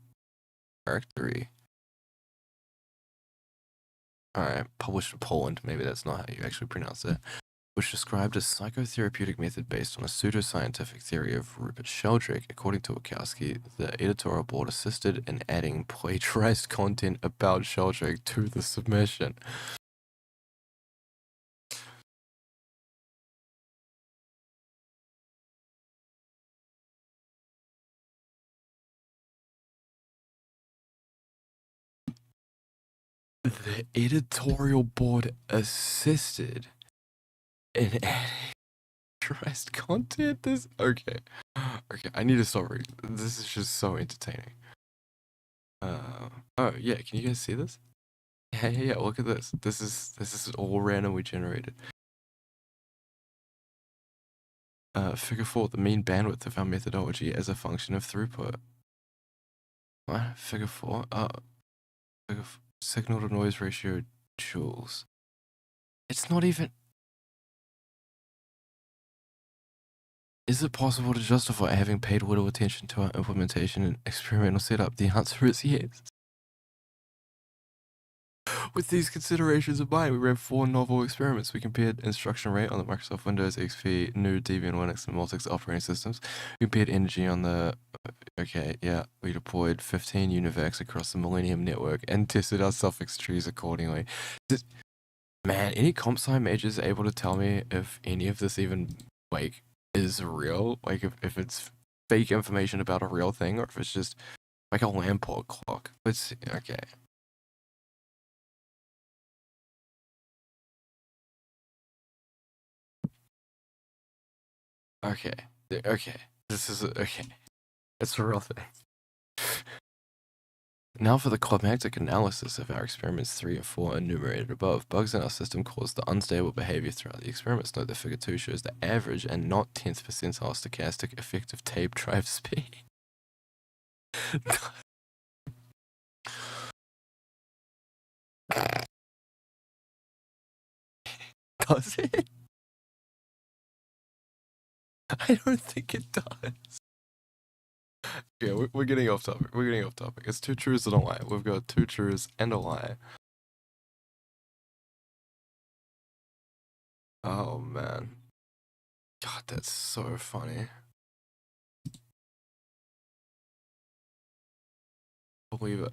Charactery. Alright, published in Poland, maybe that's not how you actually pronounce it, which described a psychotherapeutic method based on a pseudoscientific theory of Rupert Sheldrake. According to Wachowski, the editorial board assisted in adding plagiarized content about Sheldrake to the submission. The editorial board assisted in adding plagiarized content? Okay. I need to stop reading. This is just so entertaining. Oh yeah, can you guys see this? Yeah, look at this. This is all randomly generated. Figure 4, the mean bandwidth of our methodology as a function of throughput. What? Figure 4? Signal to noise ratio joules. It's not even... Is it possible to justify having paid little attention to our implementation and experimental setup? The answer is yes. With these considerations in mind, we ran 4 novel experiments. We compared instruction rate on the Microsoft Windows XP, GNU, Debian, Linux, and Multics operating systems. We compared energy on the... Okay, yeah. We deployed 15 UNIVACs across the Millennium Network and tested our suffix trees accordingly. Man, any comp sci majors able to tell me if any of this even, like, is real? Like, if it's fake information about a real thing, or if it's just, like, a Lamport clock? Let's see. Okay. Okay. This is okay. It's a real thing. Now for the climactic analysis of our experiments 3 and 4 enumerated above. Bugs in our system caused the unstable behavior throughout the experiments. Note that figure 2 shows the average and not 10th percentile stochastic effective tape drive speed. Does it? I don't think it does. Yeah, we're getting off topic. It's 2 truths and a lie. We've got 2 truths and a lie. Oh, man. God, that's so funny. Believe it.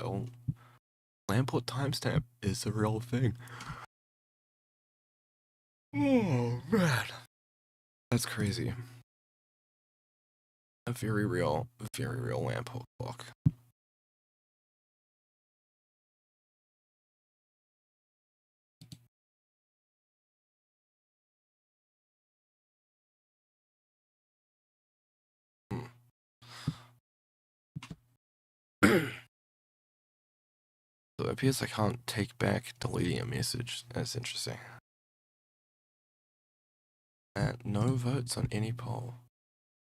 Lamport timestamp is a real thing. Oh, man. That's crazy. A very real Lamport clock. So it appears I can't take back deleting a message. That's interesting. No votes on any poll.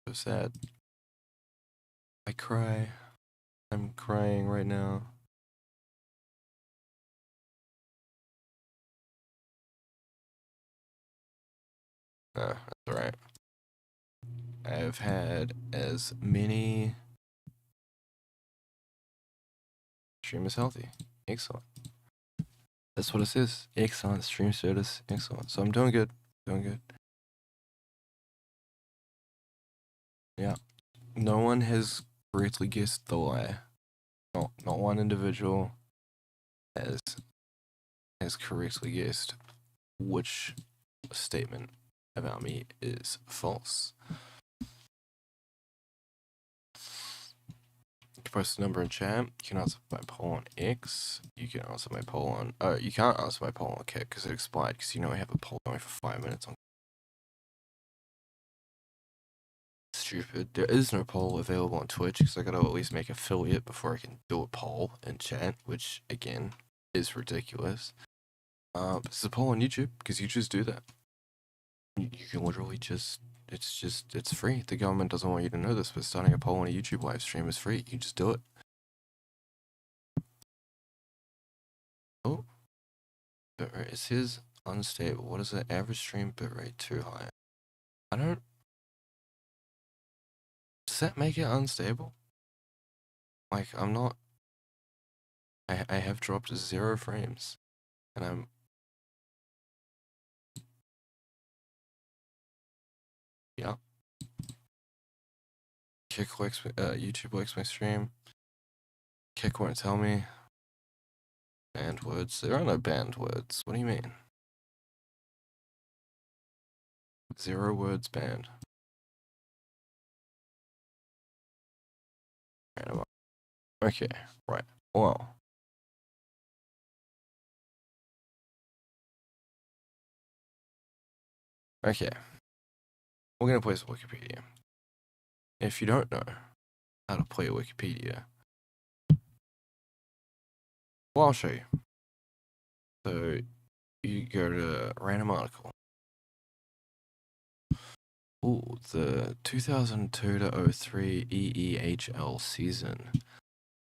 So sad. I cry. I'm crying right now. That's alright. I've had as many... Stream is healthy. Excellent. That's what it says. Excellent. Stream status. Excellent. So I'm doing good. Yeah. No one has correctly guessed the lie. Not one individual has correctly guessed which statement about me is false. You can post a number in chat. You can answer my poll on X. You can answer my poll on. Oh, you can't answer my poll on Kick because it expired. Because I have a poll going for 5 minutes on. Stupid. There is no poll available on Twitch because I gotta at least make affiliate before I can do a poll in chat, which again is ridiculous. But it's a poll on YouTube because you just do that. You can literally just. It's free. The government doesn't want you to know this, but starting a poll on a YouTube live stream is free. You can just do it. Oh, bitrate. It says unstable. What is the average stream bitrate too high? I don't. Does that make it unstable? Like, I'm not. I have dropped 0 frames, and I'm. Yeah. Kick likes YouTube likes my stream. Kick won't tell me. Banned words. There are no banned words. What do you mean? 0 words banned. Okay, right. Well. Okay. We're gonna play some Wikipedia. If you don't know how to play Wikipedia, well, I'll show you. So you go to random article. Ooh, the 2002 to 03 EEHL season.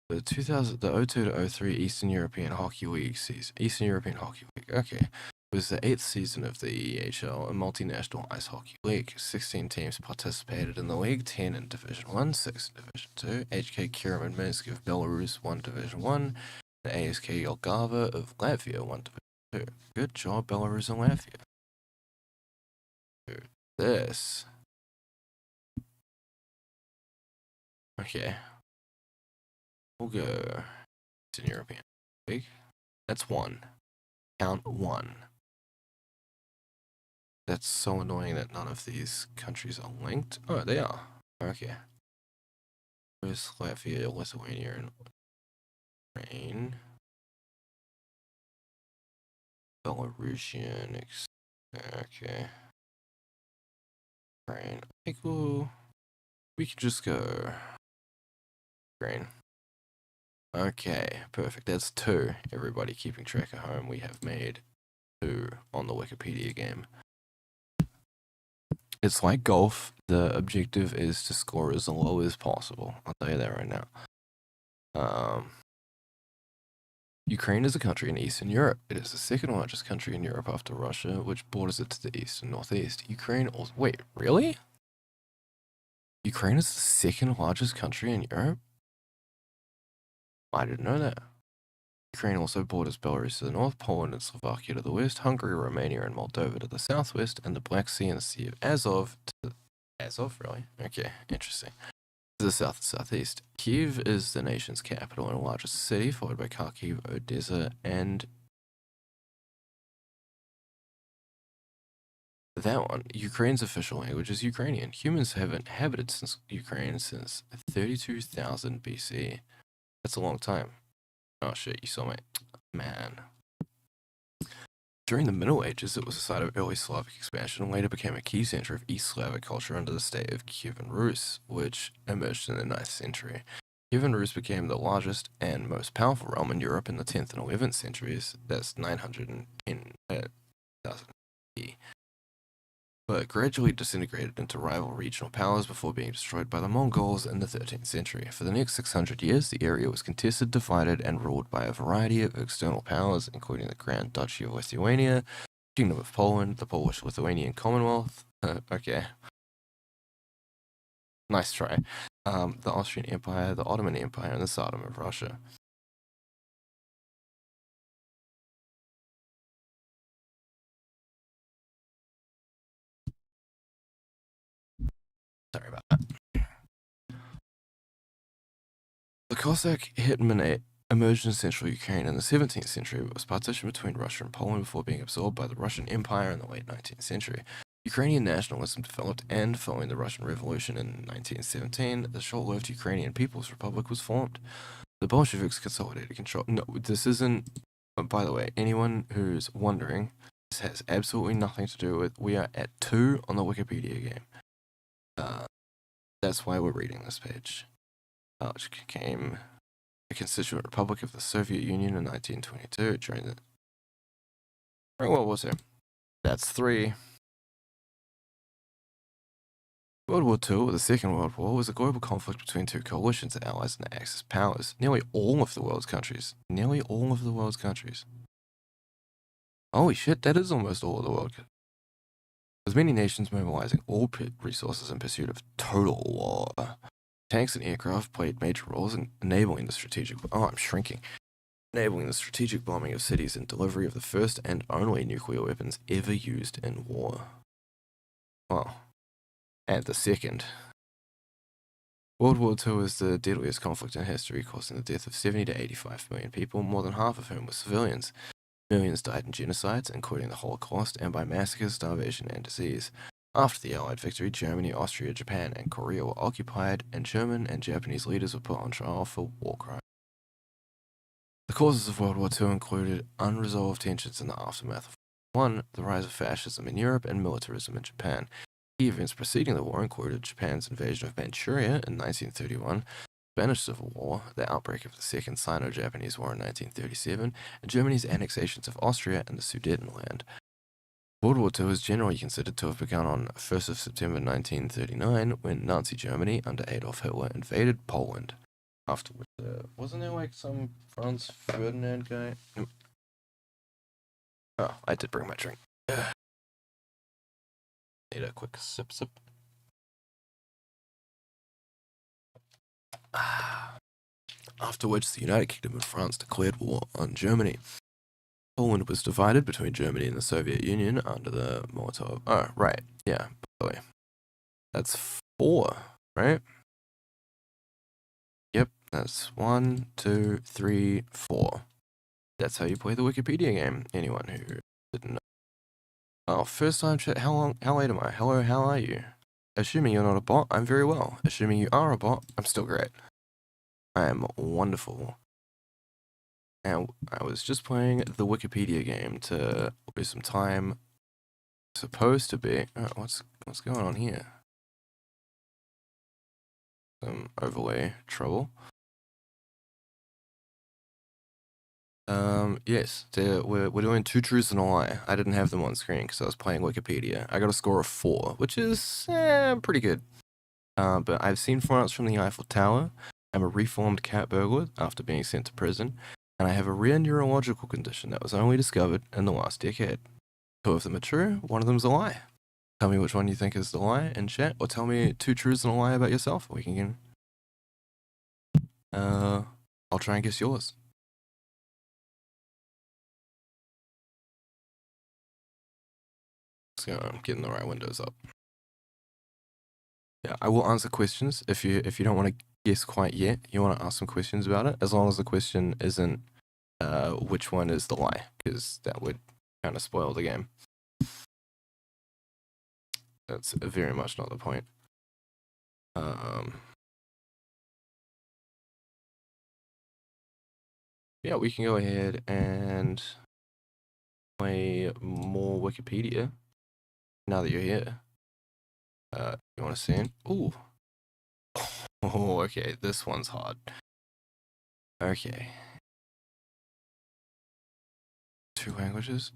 The 02 to 03 Eastern European Hockey League season. Eastern European Hockey League. Okay. It was the 8th season of the EEHL, a multinational ice hockey league. 16 teams participated in the league, 10 in Division 1, 6 in Division 2. HK Kirim and Minsk of Belarus won Division 1. The ASK Jelgava of Latvia won Division 2. Good job, Belarus and Latvia. This. Okay. We'll go Eastern European League. That's 1. Count 1. That's so annoying that none of these countries are linked. Oh, they are. Okay. Where's Latvia, Lithuania, and Ukraine? Belarusian. Okay. Ukraine. I think we could just go Ukraine. Okay, perfect. That's 2. Everybody keeping track at home. We have made 2 on the Wikipedia game. It's like golf. The objective is to score as low as possible. I'll tell you that right now. Ukraine is a country in Eastern Europe. It is the second largest country in Europe after Russia, which borders it to the east and northeast. Ukraine also. Wait, really? Ukraine is the second largest country in Europe? I didn't know that. Ukraine also borders Belarus to the north, Poland and Slovakia to the west, Hungary, Romania, and Moldova to the southwest, and the Black Sea and the Sea of Azov to the. Azov, really? Okay, interesting. To the south and southeast. Kiev is the nation's capital and largest city, followed by Kharkiv, Odessa, and that one. Ukraine's official language is Ukrainian. Humans have inhabited Ukraine since 32,000 BC. That's a long time. Oh shit, you saw my. Man. During the Middle Ages, it was a site of early Slavic expansion and later became a key center of East Slavic culture under the state of Kievan Rus, which emerged in the 9th century. Kievan Rus became the largest and most powerful realm in Europe in the 10th and 11th centuries. That's 910,000 BC. But gradually disintegrated into rival regional powers before being destroyed by the Mongols in the 13th century. For the next 600 years, the area was contested, divided, and ruled by a variety of external powers, including the Grand Duchy of Lithuania, Kingdom of Poland, the Polish-Lithuanian Commonwealth. Okay. Nice try. The Austrian Empire, the Ottoman Empire, and the Tsardom of Russia. Sorry about that. The Cossack hetmanate emerged in central Ukraine in the 17th century, but was partitioned between Russia and Poland before being absorbed by the Russian Empire in the late 19th century. Ukrainian nationalism developed, and following the Russian Revolution in 1917, the short-lived Ukrainian People's Republic was formed. The Bolsheviks consolidated control. No, this isn't. By the way, anyone who's wondering, this has absolutely nothing to do with. We are at 2 on the Wikipedia game. That's why we're reading this page. Which became a constituent republic of the Soviet Union in 1922 during the World War II. That's 3. World War II, or the Second World War, was a global conflict between two coalitions of allies and Axis powers. Nearly all of the world's countries. Holy shit, that is almost all of the world. With many nations mobilizing all resources in pursuit of total war. Tanks and aircraft played major roles in enabling the strategic... Oh, I'm shrinking. Enabling the strategic bombing of cities and delivery of the first and only nuclear weapons ever used in war. Well, and the second. World War II is the deadliest conflict in history, causing the death of 70 to 85 million people, more than half of whom were civilians. Millions died in genocides, including the Holocaust, and by massacres, starvation, and disease. After the Allied victory, Germany, Austria, Japan, and Korea were occupied, and German and Japanese leaders were put on trial for war crimes. The causes of World War II included unresolved tensions in the aftermath of War I, the rise of fascism in Europe, and militarism in Japan. Key events preceding the war included Japan's invasion of Manchuria in 1931, the Spanish Civil War, the outbreak of the Second Sino-Japanese War in 1937, and Germany's annexations of Austria and the Sudetenland. World War II is generally considered to have begun on 1st of September 1939 when Nazi Germany under Adolf Hitler invaded Poland. Afterwards, wasn't there like some Franz Ferdinand guy? Oh, I did bring my drink. Need a quick sip. Afterwards, the United Kingdom and France declared war on Germany. Poland was divided between Germany and the Soviet Union under the Molotov. Oh, right. Yeah, by the way. That's 4, right? Yep, that's 1, 2, 3, 4. That's how you play the Wikipedia game. Anyone who didn't know. Oh, first time chat. How late am I? Hello, how are you? Assuming you're not a bot, I'm very well. Assuming you are a bot, I'm still great. I am wonderful. And I was just playing the Wikipedia game to waste some time. Supposed to be. Oh, what's going on here? Some overlay trouble. Yes, we're doing 2 truths and a lie. I didn't have them on screen because I was playing Wikipedia. I got a score of 4, which is pretty good. But I've seen France from the Eiffel Tower. I'm a reformed cat burglar after being sent to prison, and I have a rare neurological condition that was only discovered in the last decade. 2 of them are true, 1 of them's a lie. Tell me which one you think is the lie in chat, or tell me 2 truths and a lie about yourself. We can. I'll try and guess yours. So I'm getting the right windows up. Yeah, I will answer questions if you don't want to guess quite yet. You want to ask some questions about it, as long as the question isn't which one is the lie, because that would kind of spoil the game. That's very much not the point. Yeah, we can go ahead and play more Wikipedia now that you're here. You want to see it? Ooh. Oh, okay. This one's hard. Okay. 2 languages?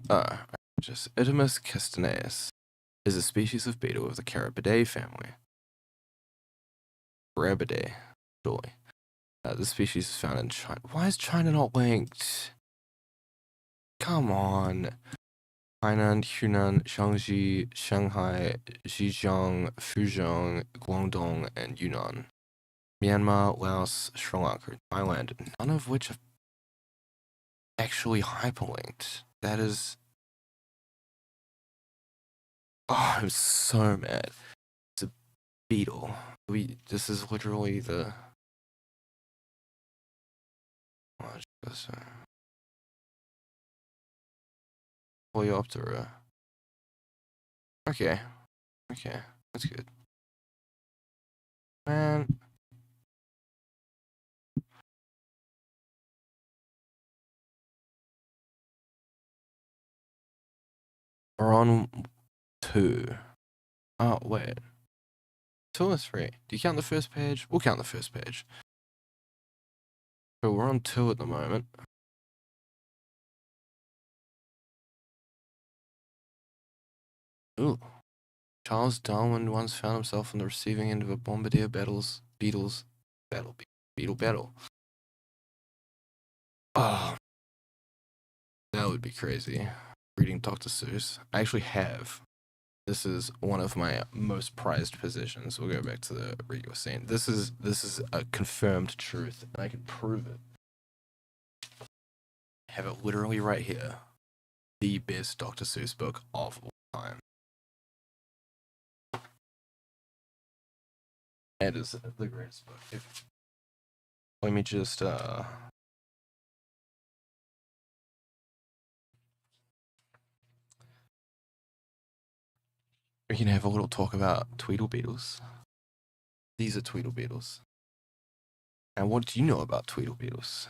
Just Idamus castaneus is a species of beetle of the Carabidae family. Carabidae, surely. This species is found in China. Why is China not linked? Come on. Hainan, Hunan, Shaanxi, Shanghai, Zhejiang, Fujian, Guangdong, and Yunnan. Myanmar, Laos, Sri Lanka, and Thailand, none of which are actually hyperlinked. That is... Oh, I'm so mad. It's a beetle. This is literally the... Coleoptera. Okay. Okay. That's good. Man. We're on 2. Oh, wait. 2 or 3? Do you count the first page? We'll count the first page. So we're on 2 at the moment. Ooh. Charles Darwin once found himself on the receiving end of a bombardier beetle battle. Oh, that would be crazy. Reading Dr. Seuss. I actually have. This is one of my most prized possessions. We'll go back to the read you were saying. This is a confirmed truth, and I can prove it. I have it literally right here. The best Dr. Seuss book of all time. It is the greatest book. Let me just we can have a little talk about Tweedle Beetles. These are Tweedle Beetles. And what do you know about Tweedle Beetles?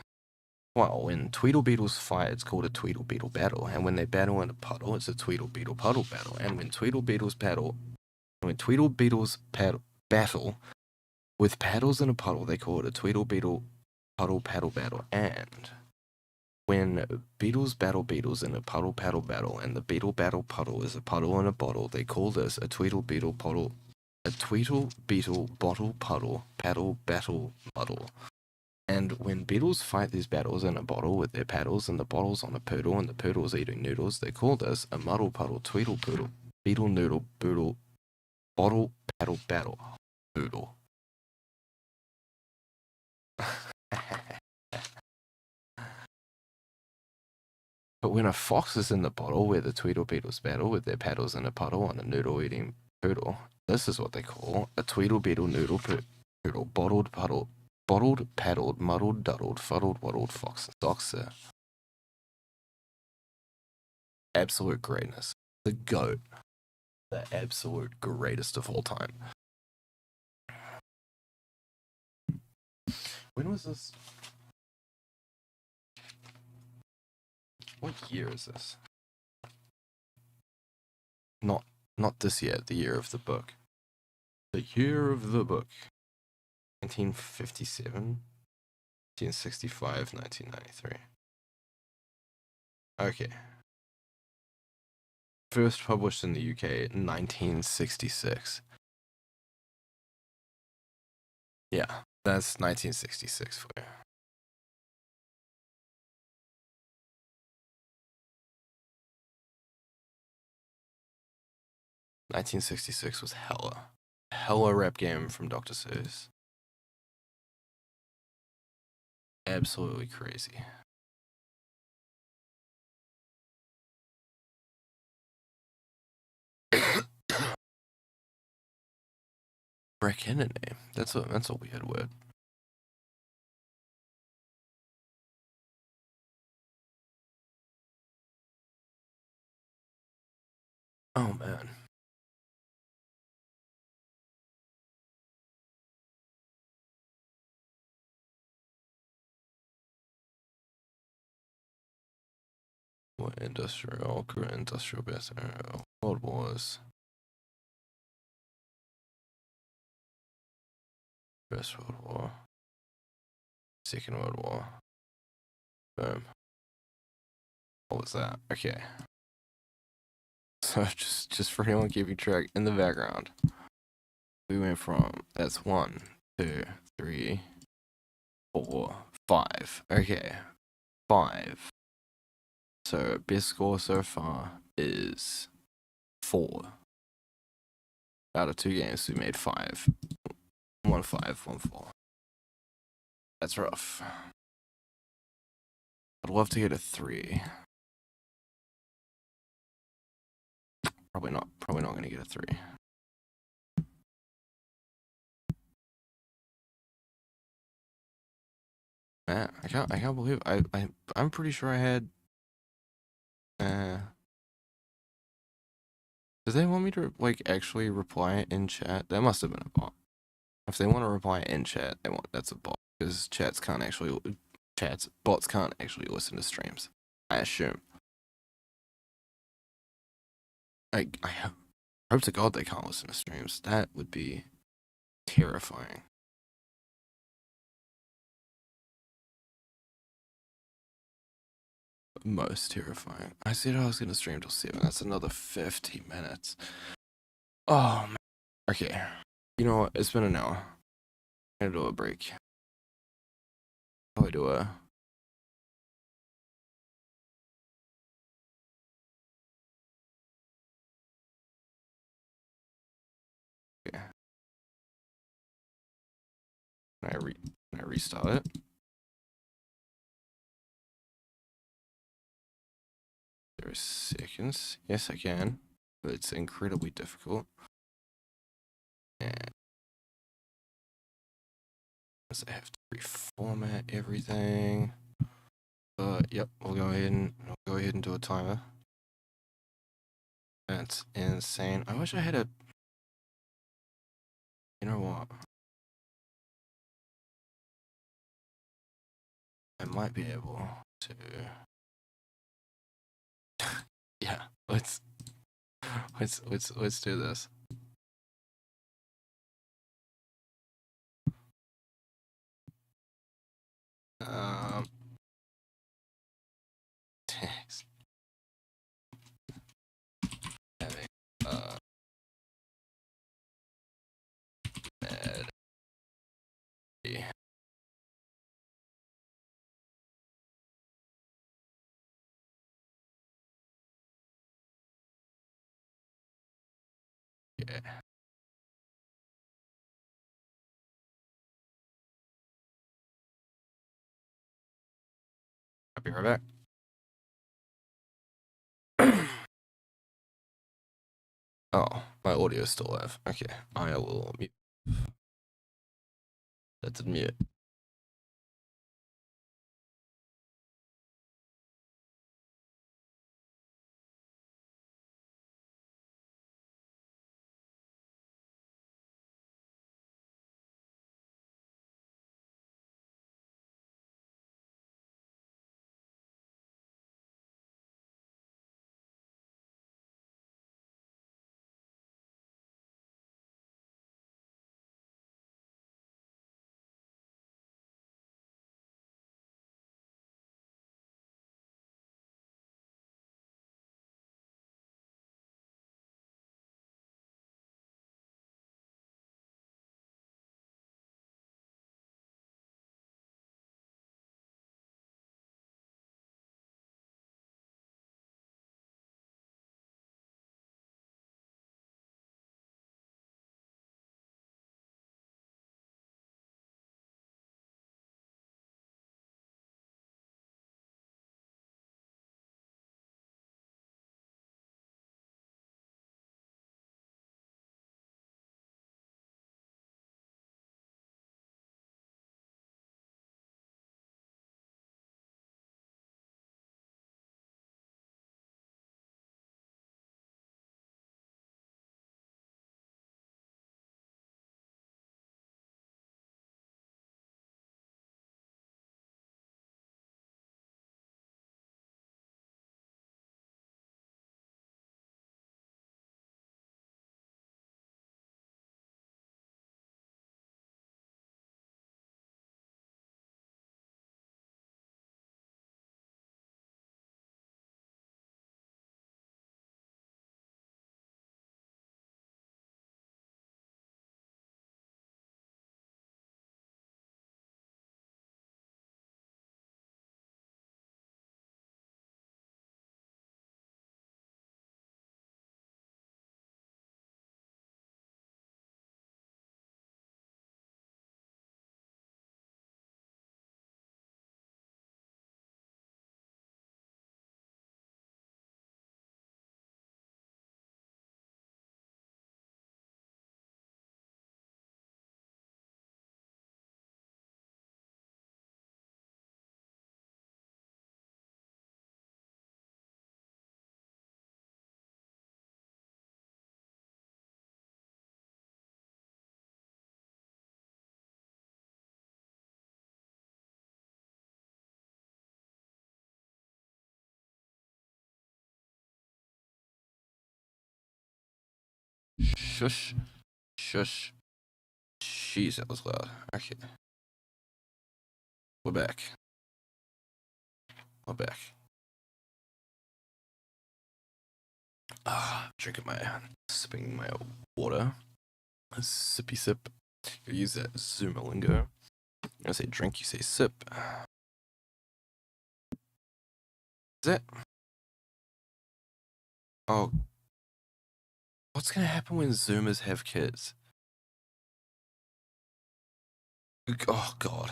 Well, when Tweedle Beetles fight, it's called a Tweedle Beetle battle, and when they battle in a puddle, it's a Tweedle Beetle puddle battle. And when Tweedle Beetles battle with paddles in a puddle, they call it a Tweedle Beetle puddle paddle battle. And when beetles battle beetles in a puddle paddle battle, and the beetle battle puddle is a puddle in a bottle, they call this a Tweedle Beetle bottle puddle paddle battle muddle. And when beetles fight these battles in a bottle with their paddles and the bottles on a poodle and the poodle's eating noodles, they call this a muddle puddle tweedle poodle beetle noodle boodle bottle paddle battle boodle. But when a fox is in the bottle where the Tweedle Beetles battle with their paddles in a puddle on a noodle eating poodle, this is what they call a Tweedle Beetle noodle poodle bottled paddled muddled duddled fuddled waddled fox and soxer. Absolute greatness. The GOAT. The absolute greatest of all time. When was this? What year is this? Not this year, the year of the book. The year of the book. 1957, 1965, 1993. Okay. First published in the UK in 1966. Yeah, that's 1966 for you. (1966) was hella rap game from Dr. Seuss. Absolutely crazy. Brackenemy. That's a weird word. Oh man. What industrial base World Wars. First World War. Second World War. Boom. What was that? Okay. So just for anyone keeping track in the background, we went from that's 1, 2, 3, 4, 5. Okay, 5. So best score so far is 4. Out of 2 games, we made 5. 1 5, 1 4. That's rough. I'd love to get a 3. Probably not gonna get a 3. Man, I can't believe I'm pretty sure I had. Uh, does they want me to like actually reply in chat? That must have been a bot. If they want to reply in chat, that's a bot because bots can't actually listen to streams. I assume. I hope to God they can't listen to streams. That would be terrifying. Most terrifying. I said I was gonna stream till 7. That's another 50 minutes. Oh man. Okay. You know what? It's been an hour. I'm gonna do a break. Probably do a. Okay. Can I restart it? 0 seconds. Yes, I can. But it's incredibly difficult. And I have to reformat everything. Yep, we'll go ahead and do a timer. That's insane. I wish I had a. You know what? I might be able to. Yeah, let's do this. Um, text having med. Yeah. I'll be right back. Oh, my audio is still live. Okay, I will mute. That's a mute. Shush. Shush. Jeez, that was loud. Okay. We're back. We're back. Drinking sipping my water. A sippy sip. You use that Zoomer lingo. I say drink, you say sip. Is that? Oh. What's gonna happen when Zoomers have kids? Oh, God.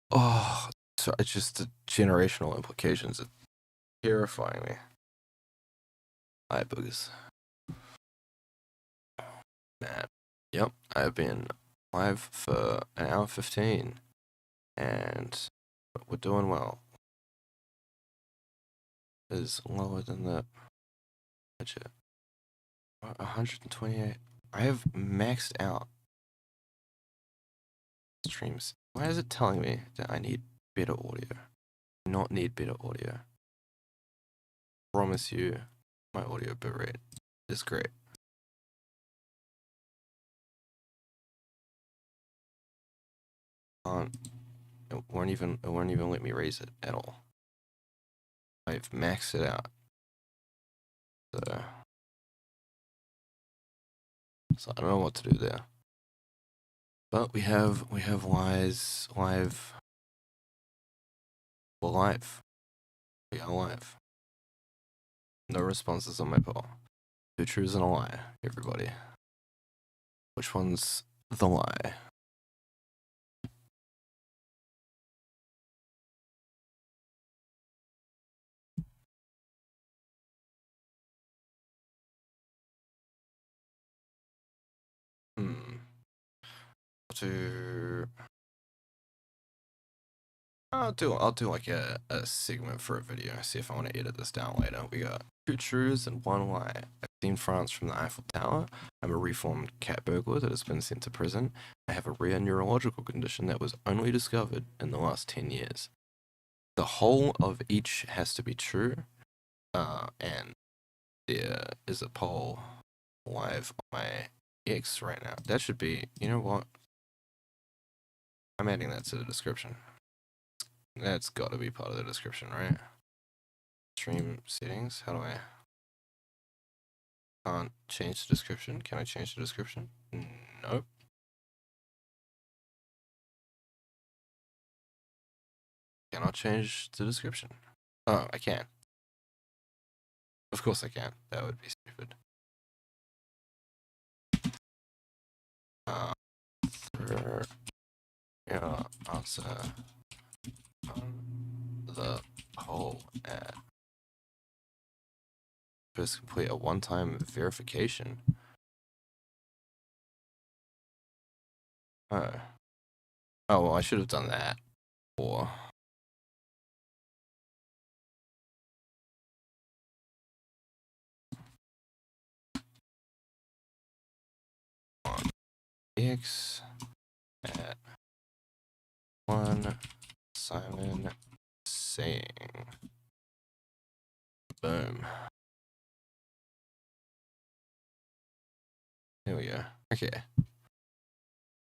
Oh, so it's just the generational implications. It's terrifying me. Hi, boogers. Man. Yep, I've been live for an hour 15, and we're doing well. Is lower than the budget. 128. I have maxed out streams. Why is it telling me that I need better audio? Not need better audio. Promise you, my audio bitrate is great. It won't even let me raise it at all. I've maxed it out. So I don't know what to do there. But we have live. We're live. We are live. No responses on my poll. 2 truths and a lie, everybody. Which one's the lie? I'll do like a segment for a video. See if I want to edit this down later. We got 2 truths and 1 lie. I've seen France from the Eiffel Tower. I'm a reformed cat burglar that has been sent to prison. I have a rare neurological condition that was only discovered in the last 10 years. The whole of each has to be true. And there is a poll live on my X right now. That should be, you know what? I'm adding that to the description. That's got to be part of the description, right? Stream settings. How do I? Can't change the description. Can I change the description? Nope. Cannot change the description. Oh, I can. Of course I can. That would be stupid. Yeah, answer the poll at first complete a one-time verification. Oh, well, I should have done that. Or X at 1 Simon saying. Boom. There we go. Okay.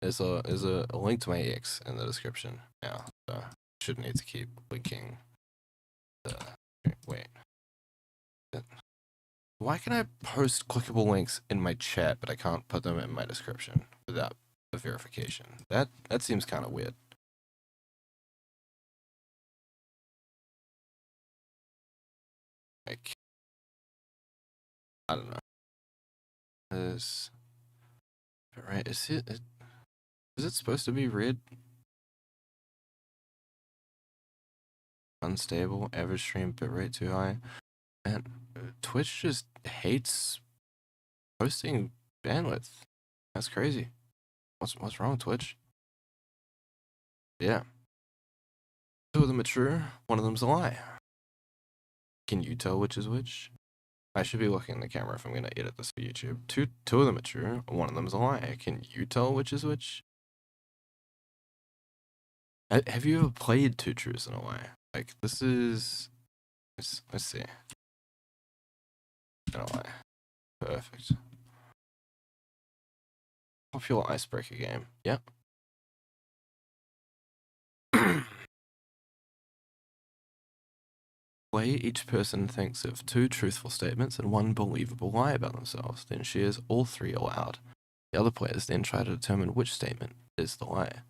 There's a link to my X in the description now, so shouldn't need to keep linking the. Wait. Why can I post clickable links in my chat, but I can't put them in my description without a verification? That seems kind of weird. Like, I don't know. Right? Is it supposed to be red? Unstable, average stream bitrate too high. And Twitch just hates posting bandwidth. That's crazy. What's wrong with Twitch? Yeah. 2 of them are true, 1 of them's a lie. Can you tell which is which? I should be looking in the camera if I'm gonna edit this for YouTube. Two of them are true, 1 of them's a lie. Can you tell which is which? Have you ever played 2 truths and a lie? Like, this is... Let's see. And a lie. Perfect. Popular icebreaker game. Yep. Way each person thinks of 2 truthful statements and 1 believable lie about themselves, then shares all 3 aloud. The other players then try to determine which statement is the lie.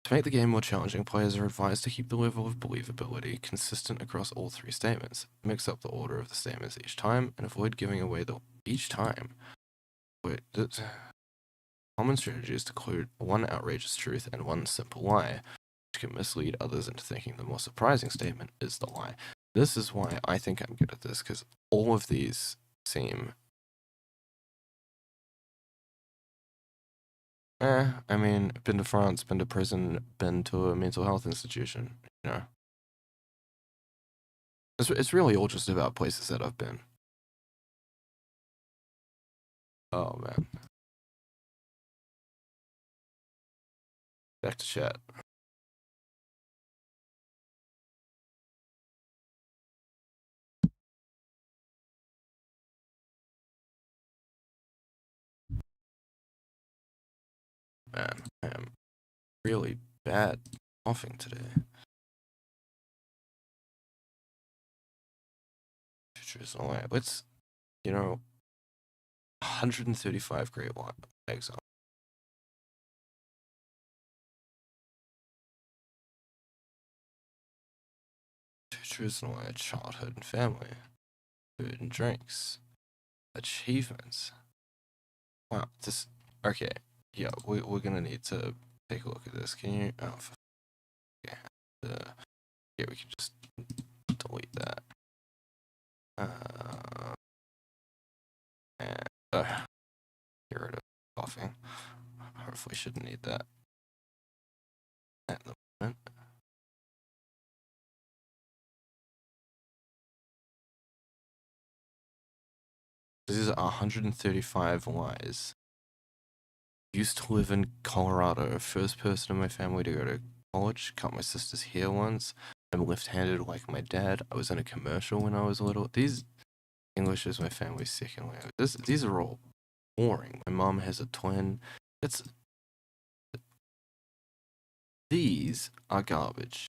To make the game more challenging, players are advised to keep the level of believability consistent across all 3 statements, mix up the order of the statements each time, and avoid giving away each time. Common strategies include 1 outrageous truth and 1 simple lie, which can mislead others into thinking the more surprising statement is the lie. This is why I think I'm good at this, because all of these seem... I mean, been to France, been to prison, been to a mental health institution, you know. It's really all just about places that I've been. Oh, man. Back to chat. Man, I am really bad coughing today. Futures and all that. Let's, 135 Great White Exile. Futures and all that. Childhood and family. Food and drinks. Achievements. Wow, okay. Yeah, we're gonna need to take a look at this. Can you, okay. Yeah, we can just delete that. And, get rid of coughing. Hopefully shouldn't need that at the moment. This is 135 lies. Used to live in Colorado. First person in my family to go to college. Cut my sister's hair once. I'm left-handed like my dad. I was in a commercial when I was little. English is my family's second language. These are all boring. My mom has a twin. These are garbage.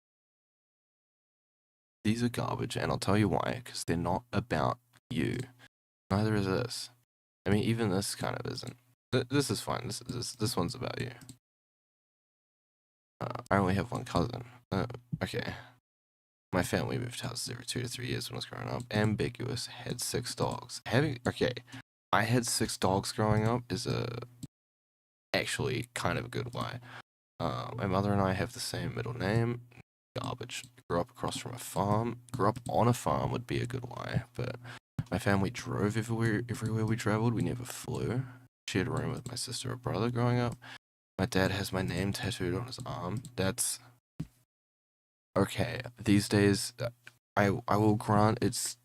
These are garbage, and I'll tell you why, because they're not about you. Neither is this. I mean, even this kind of isn't. This is fine. This one's about you. I only have 1 cousin. Okay. My family moved houses every 2 to 3 years when I was growing up. Ambiguous. Had 6 dogs. I had 6 dogs growing up is actually kind of a good lie. My mother and I have the same middle name. Garbage. Grew up across from a farm. Grew up on a farm would be a good lie, but my family drove everywhere we traveled. We never flew. Shared a room with my sister or brother growing up. My dad has my name tattooed on his arm. That's okay. These days, I will grant it's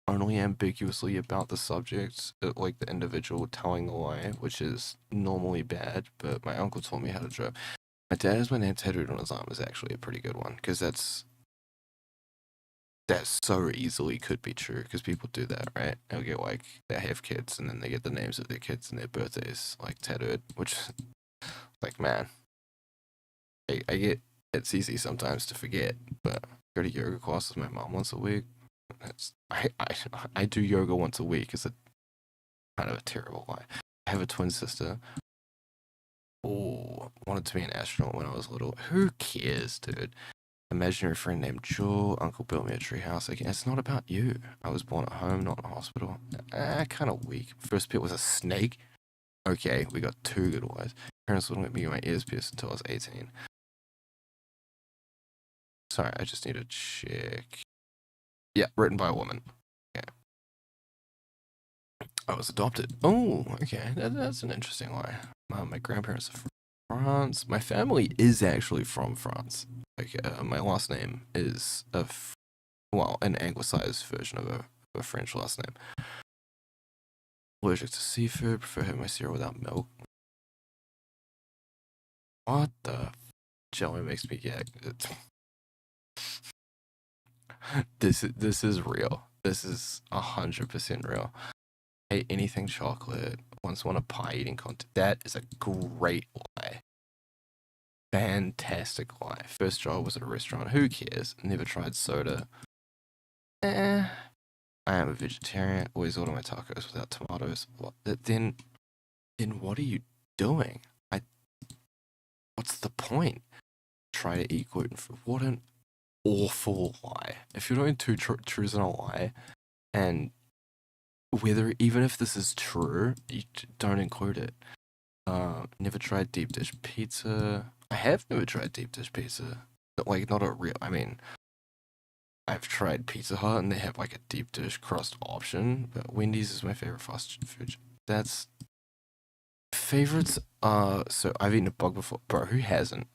only ambiguously about the subject, like the individual telling the lie, which is normally bad. But my uncle told me how to drive. My dad has my name tattooed on his arm is actually a pretty good one, because that so easily could be true, because people do that, right? They'll get like, they have kids and then they get the names of their kids and their birthdays like tattooed, which, like, man, I get it's easy sometimes to forget, but I go to yoga class with my mom once a week. I do yoga once a week. It's a kind of a terrible lie. I have a twin sister. Oh, wanted to be an astronaut when I was little. Who cares, dude? Imaginary friend named Jewel. Uncle built me a treehouse. Again, it's not about you. I was born at home, not in a hospital. Kind of weak. First pet was a snake. Okay, we got 2 good lies. Parents wouldn't let me get my ears pierced until I was 18. Sorry, I just need to check. Yeah, written by a woman. Yeah. I was adopted. Oh, okay. That's an interesting lie. My grandparents are from France. My family is actually from France. Like, my last name is an anglicized version of a French last name. Allergic to seafood. Prefer having my cereal without milk. What the? Jelly makes me gag. This is real. This is 100% real. hate anything chocolate. Once won a pie eating contest. That is a great lie. Fantastic lie. First job was at a restaurant. Who cares? Never tried soda. I am a vegetarian. Always order my tacos without tomatoes. What? Then what are you doing? What's the point? Try to eat gluten free. What an awful lie. If you're doing two truths and a lie, and even if this is true, you don't include it. Never tried deep dish pizza. I have never tried deep dish pizza. Like, not a real. I mean, I've tried Pizza Hut and they have like a deep dish crust option, but Wendy's is my favorite fast food. That's favorites. So I've eaten a bug before, bro. Who hasn't?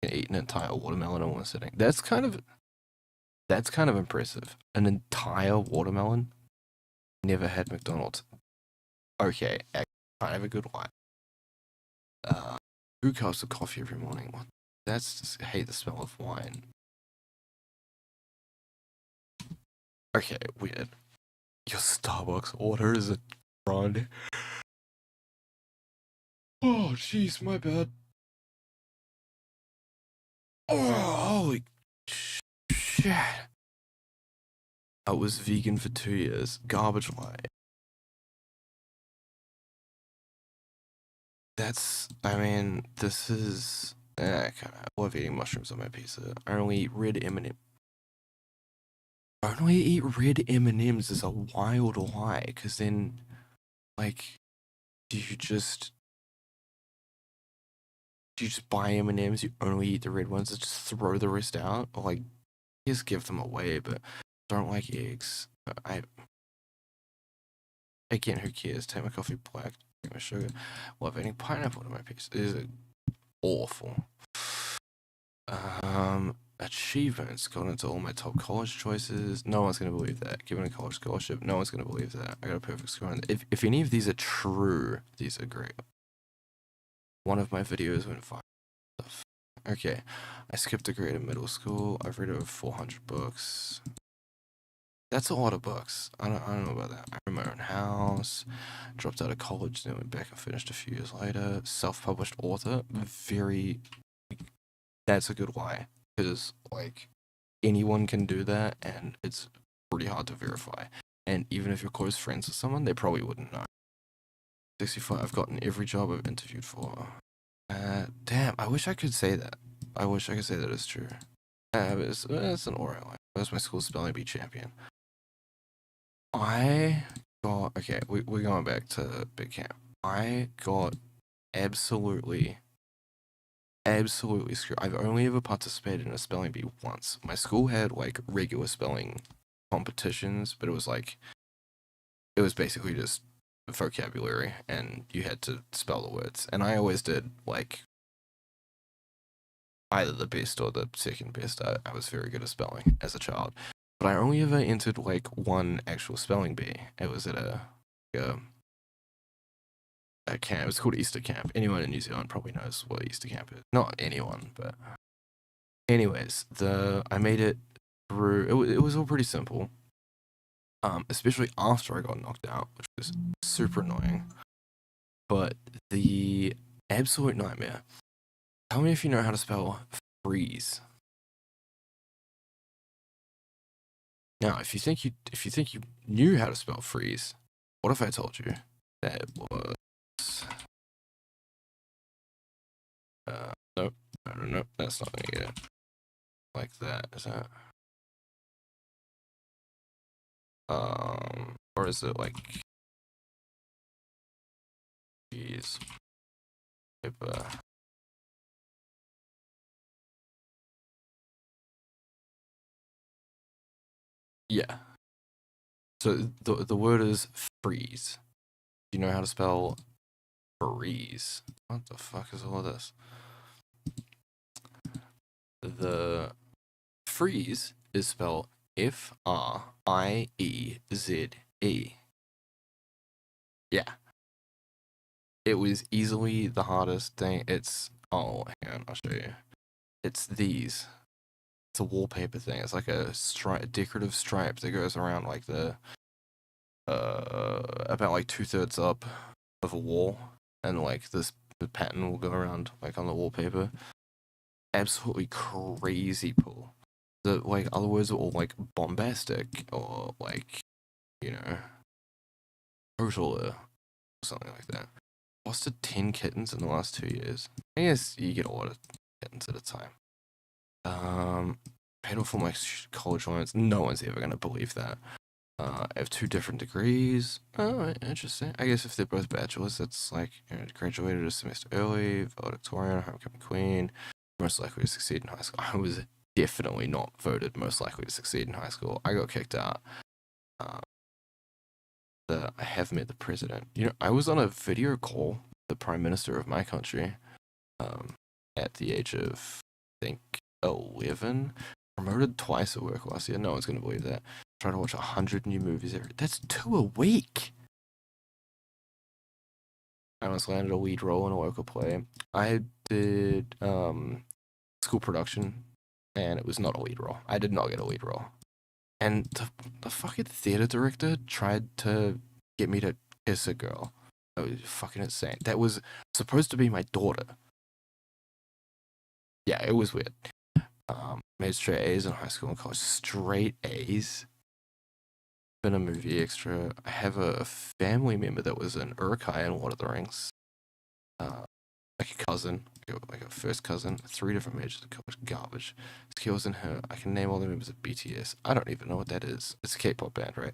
Eaten an entire watermelon in one sitting. That's kind of impressive. An entire watermelon. Never had McDonald's. Okay, kind of a good one. Who cups of coffee every morning? What? That's just, I hate the smell of wine. Okay, weird. Your Starbucks order is a grande. Oh, jeez, my bad. Oh, holy shit. I was vegan for 2 years. Garbage lie. This is... I love eating mushrooms on my pizza. I only eat red M&M. Only eat red M&Ms is a wild lie, because then, like, do you just buy M&Ms, you only eat the red ones, and just throw the rest out? Or, like, just give them away, but don't like eggs. Again, who cares? Take my coffee black, take my sugar. Love eating pineapple to my pizza. It is awful. Achievements got into all my top college choices. No one's gonna believe that. Given a college scholarship, no one's gonna believe that. I got a perfect score. If any of these are true, these are great. One of my videos went viral. Okay, I skipped a grade in middle school. I've read over 400 books. That's a lot of books. I don't know about that. I own my own house. Dropped out of college, then went back and finished a few years later. Self-published author. That's a good lie. Because, like, anyone can do that, and it's pretty hard to verify. And even if you're close friends with someone, they probably wouldn't know. 65, I've gotten every job I've interviewed for. Damn, I wish I could say that. I wish I could say that it's true. It's an alright lie. I was my school spelling bee champion. Okay, we're going back to Big Camp. I got absolutely screwed. I've only ever participated in a spelling bee once. My school had like regular spelling competitions, but it was basically just vocabulary and you had to spell the words. And I always did like either the best or the second best. I was very good at spelling as a child. But I only ever entered like one actual spelling bee. It was at a camp. It was called Easter Camp. Anyone in New Zealand probably knows what Easter Camp is. Not anyone, but anyways, I made it through. It was all pretty simple. Especially after I got knocked out, which was super annoying. But the absolute nightmare. Tell me if you know how to spell freeze. Now, if you think you knew how to spell freeze, what if I told you that it was? Nope. I don't know. That's not gonna get it like that. Is that? Or is it like? Jeez. Yeah. So the word is freeze. Do you know how to spell freeze? What the fuck is all of this? The freeze is spelled F-R-I-E-Z-E. Yeah. It was easily the hardest thing. Oh, hang on, I'll show you. It's these. It's a wallpaper thing. It's like a decorative stripe that goes around like the about like 2/3 up of a wall, and like this the pattern will go around like on the wallpaper. Absolutely crazy pull. The like other words are all like bombastic or like, you know, total or something like that. Fostered 10 kittens in the last 2 years. I guess you get a lot of kittens at a time. Paid off all my college loans. No one's ever gonna believe that. I have 2 different degrees. Oh, interesting. I guess if they're both bachelors, that's like, you know, graduated a semester early, valedictorian, homecoming queen, most likely to succeed in high school. I was definitely not voted most likely to succeed in high school. I got kicked out. I have met the president. You know, I was on a video call with the prime minister of my country at the age of, I think, 11. Promoted twice at work last year. No one's going to believe that. Try to watch 100 new movies every. That's 2 a week. I once landed a lead role in a local play. I did school production, and it was not a lead role. I did not get a lead role. And the fucking theater director tried to get me to kiss a girl. That was fucking insane. That was supposed to be my daughter. Yeah, it was weird. Made straight A's in high school and college. Straight A's. Been a movie extra. I have a family member that was an Uruk-hai in Lord of the Rings. Like a cousin, like a first cousin. 3 different majors of college. Garbage. Skills in her. I can name all the members of BTS. I don't even know what that is. It's a K-pop band, right?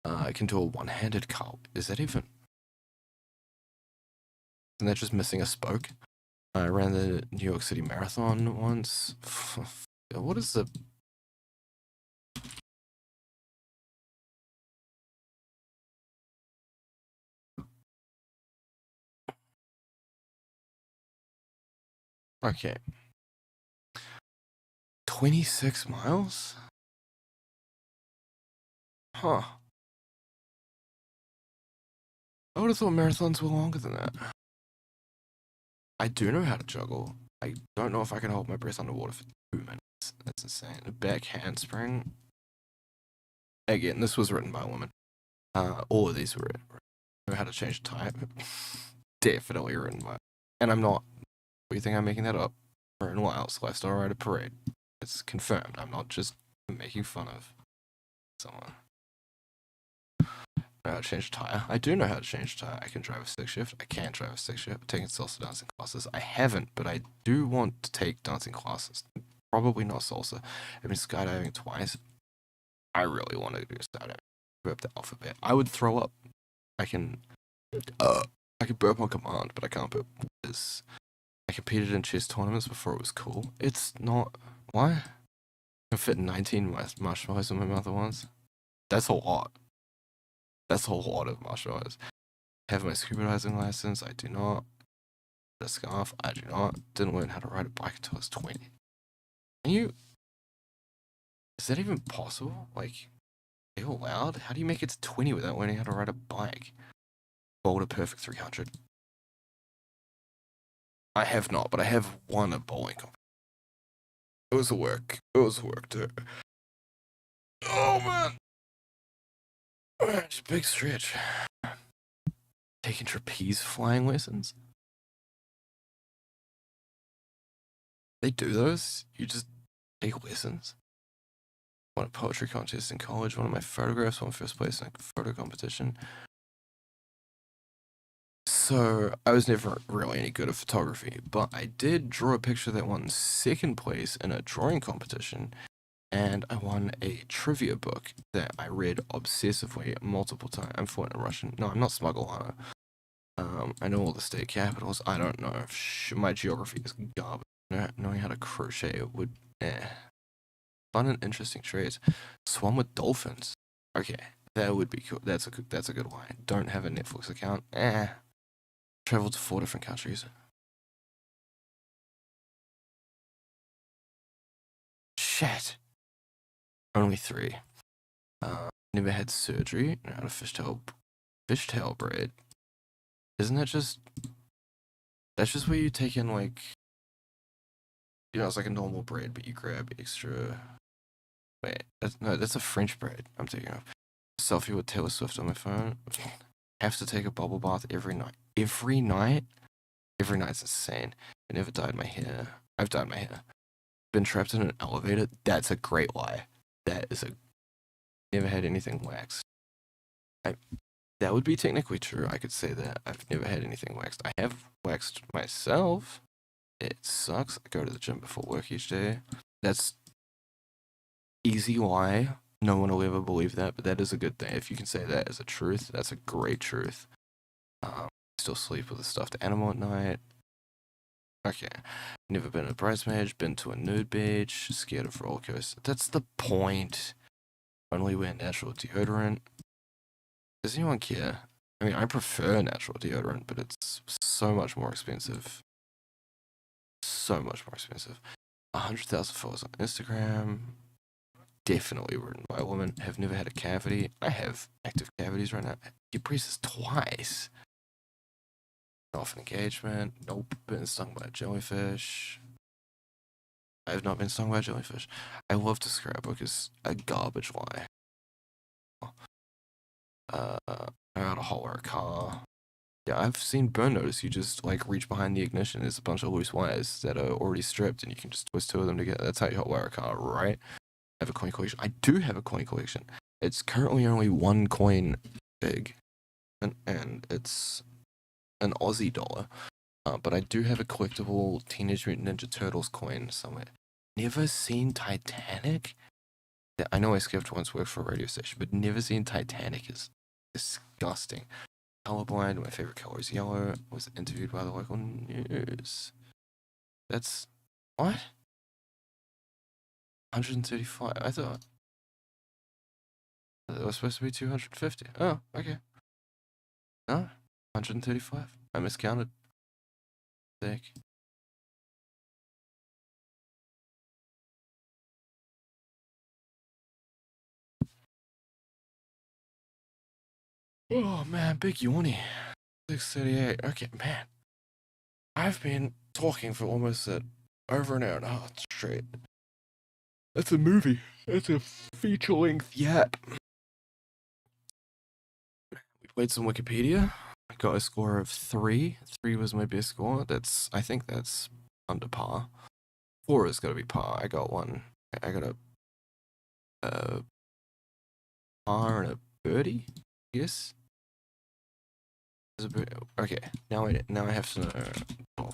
I can do a one-handed cult. Is that even? Isn't that just missing a spoke? I ran the New York City Marathon once. What is the... Okay. 26 miles? Huh. I would have thought marathons were longer than that. I do know how to juggle. I don't know if I can hold my breath underwater for 2 minutes. That's insane. A back handspring. Again, this was written by a woman. All of these were written. I know how to change a tire. Definitely written by. And I'm not. What do you think I'm making that up? Written Wiles, Lifestyle Rider Parade. It's confirmed. I'm not just making fun of someone. Know how to change a tire. I do know how to change a tire. I can drive a stick shift. I can drive a stick shift. Taking salsa dancing classes. I haven't, but I do want to take dancing classes. Probably not salsa. I've been skydiving twice. I really want to do skydiving. Burp the alphabet. I would throw up. I can burp on command, but I can't burp. I competed in chess tournaments before it was cool. It's not. Why? I can fit 19 marshmallows in my mouth at once. That's a lot. That's a lot of marshmallows. I have my scuba diving license. I do not. A scarf. I do not. Didn't learn how to ride a bike until I was 20. Can you? Is that even possible? Like, are you allowed? How do you make it to 20 without learning how to ride a bike? Bowled a perfect 300. I have not, but I have won a bowling competition. It was a work. It was a work too. Oh man. It's a big stretch. Taking trapeze flying lessons. They do those? You just take lessons? Won a poetry contest in college. One of my photographs won first place in a photo competition. So I was never really any good at photography, but I did draw a picture that won second place in a drawing competition, and I won a trivia book that I read obsessively multiple times. I'm fluent in Russian. No, I'm not Smugglana. I know all the state capitals. I don't know if my geography is garbage. Knowing how to crochet would, fun and interesting trades. Swam with dolphins. Okay, that would be cool. That's a good one. Don't have a Netflix account. Traveled to 4 different countries. Shit. Only 3. Never had surgery. Know how to fishtail braid. Isn't that just? That's just where you take in like. You know, it's like a normal braid, but you grab extra. Wait, that's a French braid I'm taking off. Selfie with Taylor Swift on my phone. Have to take a bubble bath every night. Every night? Every night's insane. I never dyed my hair. I've dyed my hair. Been trapped in an elevator? That's a great lie. That is a... Never had anything waxed. That would be technically true. I could say that. I've never had anything waxed. I have waxed myself. It sucks. I go to the gym before work each day. That's easy lie. No one will ever believe that, but that is a good thing. If you can say that as a truth, that's a great truth. Still sleep with a stuffed animal at night. Okay. Never been a bridesmaid, been to a nude beach, scared of roller coasters. That's the point. Only wear natural deodorant. Does anyone care? I mean, I prefer natural deodorant, but it's so much more expensive. So much more expensive. 100,000 followers on Instagram. Definitely written by a woman. Have never had a cavity. I have active cavities right now. Your braces twice. Off an engagement. Nope. Been stung by a jellyfish. I have not been stung by a jellyfish. I love to scrapbook is a garbage lie. I got a hot wire car. Yeah, I've seen burn notice. You just like reach behind the ignition. There's a bunch of loose wires that are already stripped, and you can just twist two of them together. That's how you hot wire a car, right? I have a coin collection. I do have a coin collection. It's currently only one coin big, and it's an Aussie dollar. But I do have a collectible Teenage Mutant Ninja Turtles coin somewhere. Never seen Titanic? Yeah, I know I skipped once work for a radio station, but never seen Titanic is disgusting. Colorblind, my favorite color is yellow. Was interviewed by the local news. That's... what? 135. I thought it was supposed to be 250. Oh, okay. No, 135. I miscounted. Sick. Oh man, big yawny. 6:38. Okay, man. I've been talking for almost over an hour and a half straight. That's a movie. That's a feature-length yap. We played some Wikipedia. I got a score of 3. 3 was my best score. I think that's under par. 4 is gonna be par. I got one. I got a par and a birdie. Yes. Okay. Now I have to know.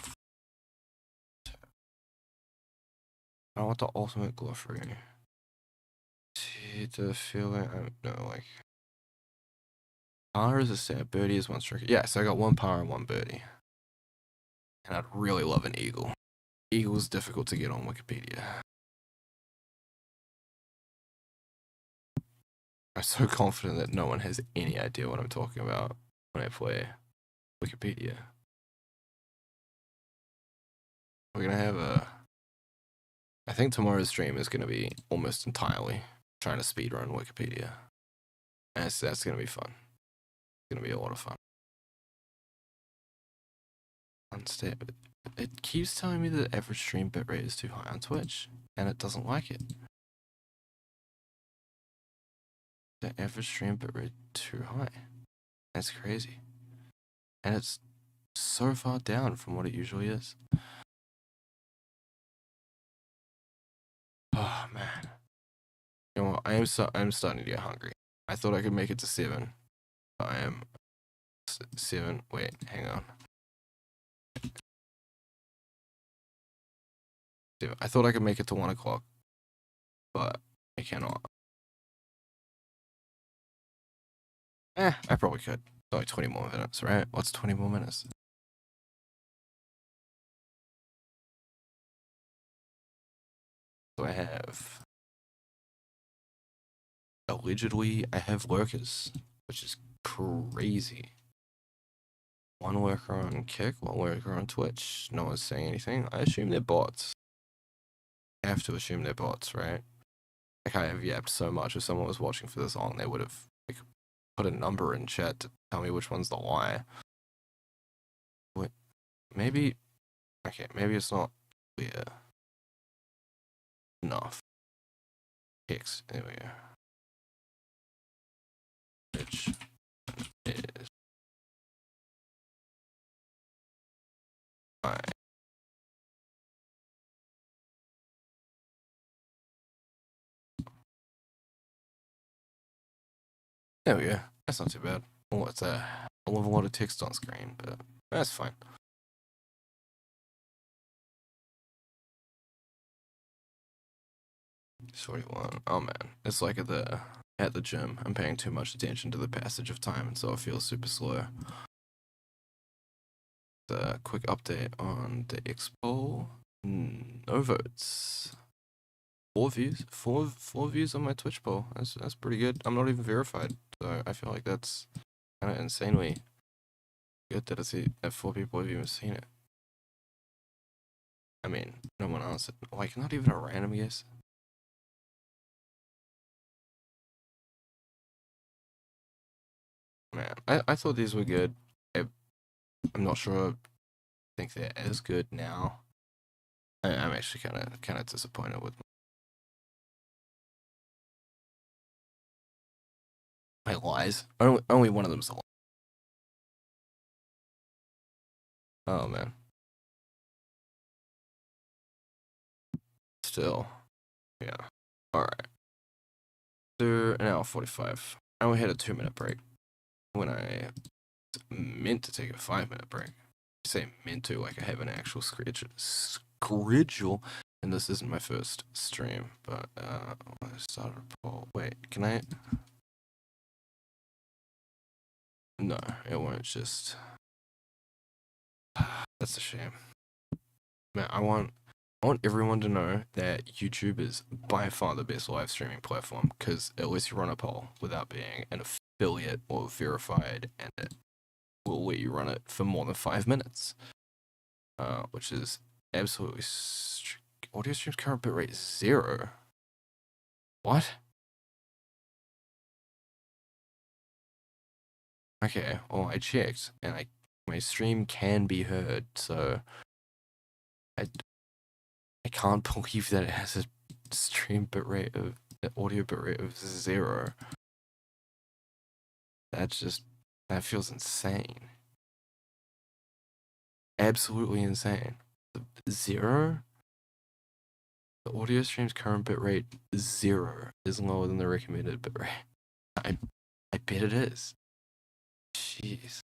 I want the ultimate glory. See the feeling. No, like. Par is a set. Birdie is one stroke. Yeah, so I got one par and one birdie. And I'd really love an eagle. Eagle is difficult to get on Wikipedia. I'm so confident that no one has any idea what I'm talking about when I play Wikipedia. We're gonna have I think tomorrow's stream is gonna be almost entirely trying to speedrun Wikipedia. And that's gonna be fun. It's gonna be a lot of fun. Unstable. It keeps telling me the average stream bitrate is too high on Twitch, and it doesn't like it. The average stream bitrate too high. That's crazy. And it's so far down from what it usually is. Oh man. You know what? I'm starting to get hungry. I thought I could make it to 7. I am 7. Wait, hang on. 7. I thought I could make it to 1 o'clock, but I cannot. I probably could. It's only 20 more minutes, right? What's 20 more minutes? So I have... allegedly, I have workers, which is crazy. One worker on Kick, one worker on Twitch. No one's saying anything. I assume they're bots. I have to assume they're bots, right? Like, I have yapped so much. If someone was watching for this long, they would have like, put a number in chat to tell me which one's the lie. Wait, maybe... okay, maybe it's not clear enough. X, there we go. which is fine. There we go. That's not too bad. Oh, it's a hell of a lot of text on screen, but that's fine. $41. Oh man, it's like at the gym. I'm paying too much attention to the passage of time, and so I feel super slow. The quick update on the X poll. No votes. 4 views. Four views on my Twitch poll. That's pretty good. I'm not even verified, so I feel like that's kind of insanely good that 4 people have even seen it. I mean, no one answered. Like, not even a random guess. Man, I thought these were good. I'm not sure. I think they're as good now. I'm actually kind of disappointed with my lies. Only one of them's a lie. Oh man. Still, yeah. All right. So an hour 45. I only had a 2-minute break when I meant to take a 5-minute break. I say meant to, like I have an actual schedule, and this isn't my first stream. But I started a poll. Wait, can I? No, it won't. Just that's a shame. Man, I want everyone to know that YouTube is by far the best live streaming platform because it lets you run a poll without being an affiliate or verified, and it will let you run it for more than 5 minutes, which is absolutely audio stream's current bitrate is 0. What? Okay, well I checked and my stream can be heard, so I can't believe that it has a stream bitrate of audio bitrate of 0. That feels insane. Absolutely insane. 0? The audio stream's current bitrate 0 is lower than the recommended bitrate. I bet it is. Jeez.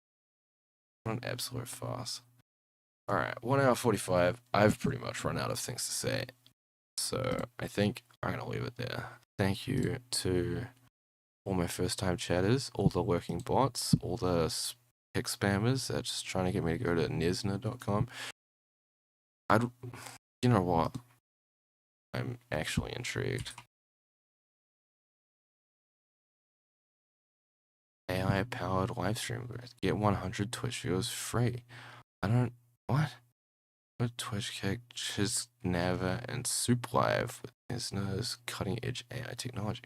What an absolute farce. Alright, 1 hour 45. I've pretty much run out of things to say. So I think I'm going to leave it there. Thank you to all my first time chatters, all the lurking bots, all the pick spammers that are just trying to get me to go to Nisna.com. You know what? I'm actually intrigued. AI powered live stream booth. Get 100 Twitch viewers free. What? With Twitch Kick, Chiz Nava, and Soup Live with Nisna's cutting edge AI technology.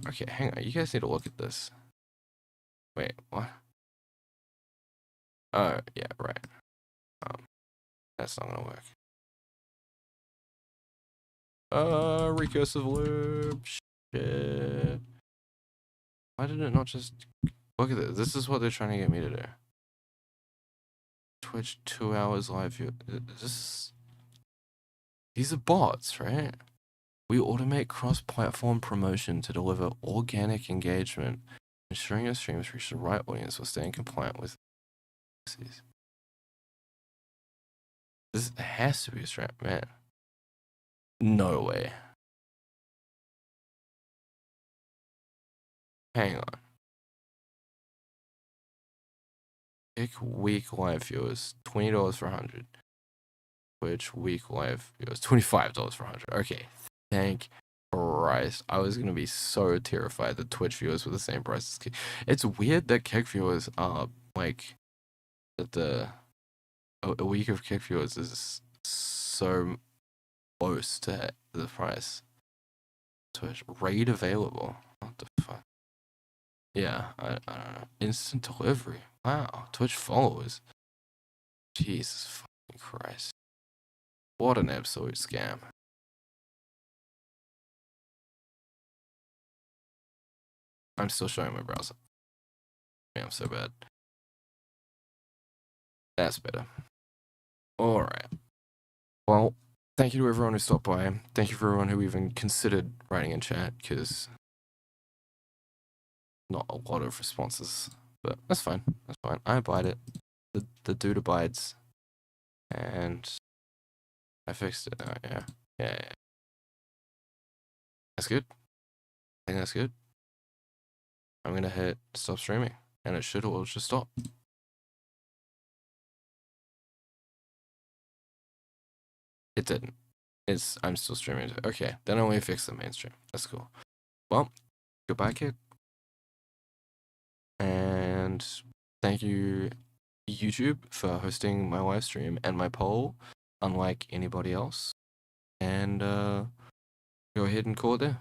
Okay, hang on. You guys need to look at this. Wait, what? Oh, yeah, right. That's not gonna work. Recursive loop. Shit. Why did it not just look at this? This is what they're trying to get me to do. Twitch 2 hours live view. These are bots, right? We automate cross-platform promotion to deliver organic engagement, ensuring your streams reach the right audience while staying compliant with policies. This has to be a strat, man. No way. Hang on. Pick week live viewers, $20 for 100. Twitch week live viewers, $25 for 100. Okay, thank Christ. I was gonna be so terrified that Twitch viewers were the same price as Kick. It's weird that Kick viewers are like that a week of Kick viewers is so close to the price. Twitch raid available. What the fuck? Yeah, I don't know. Instant delivery. Wow. Twitch followers. Jesus fucking Christ. What an absolute scam. I'm still showing my browser. me, I'm so bad. That's better. Alright. Well, thank you to everyone who stopped by. Thank you for everyone who even considered writing in chat, because not a lot of responses. But that's fine. That's fine. I abide it. The dude abides. And I fixed it. Oh, yeah. Yeah. That's good. I think that's good. I'm gonna hit stop streaming, and it should all just stop. It didn't. I'm still streaming. Okay, then I only fix the main stream. That's cool. Well, goodbye, kid. And thank you, YouTube, for hosting my live stream and my poll, unlike anybody else. And go ahead and call it there.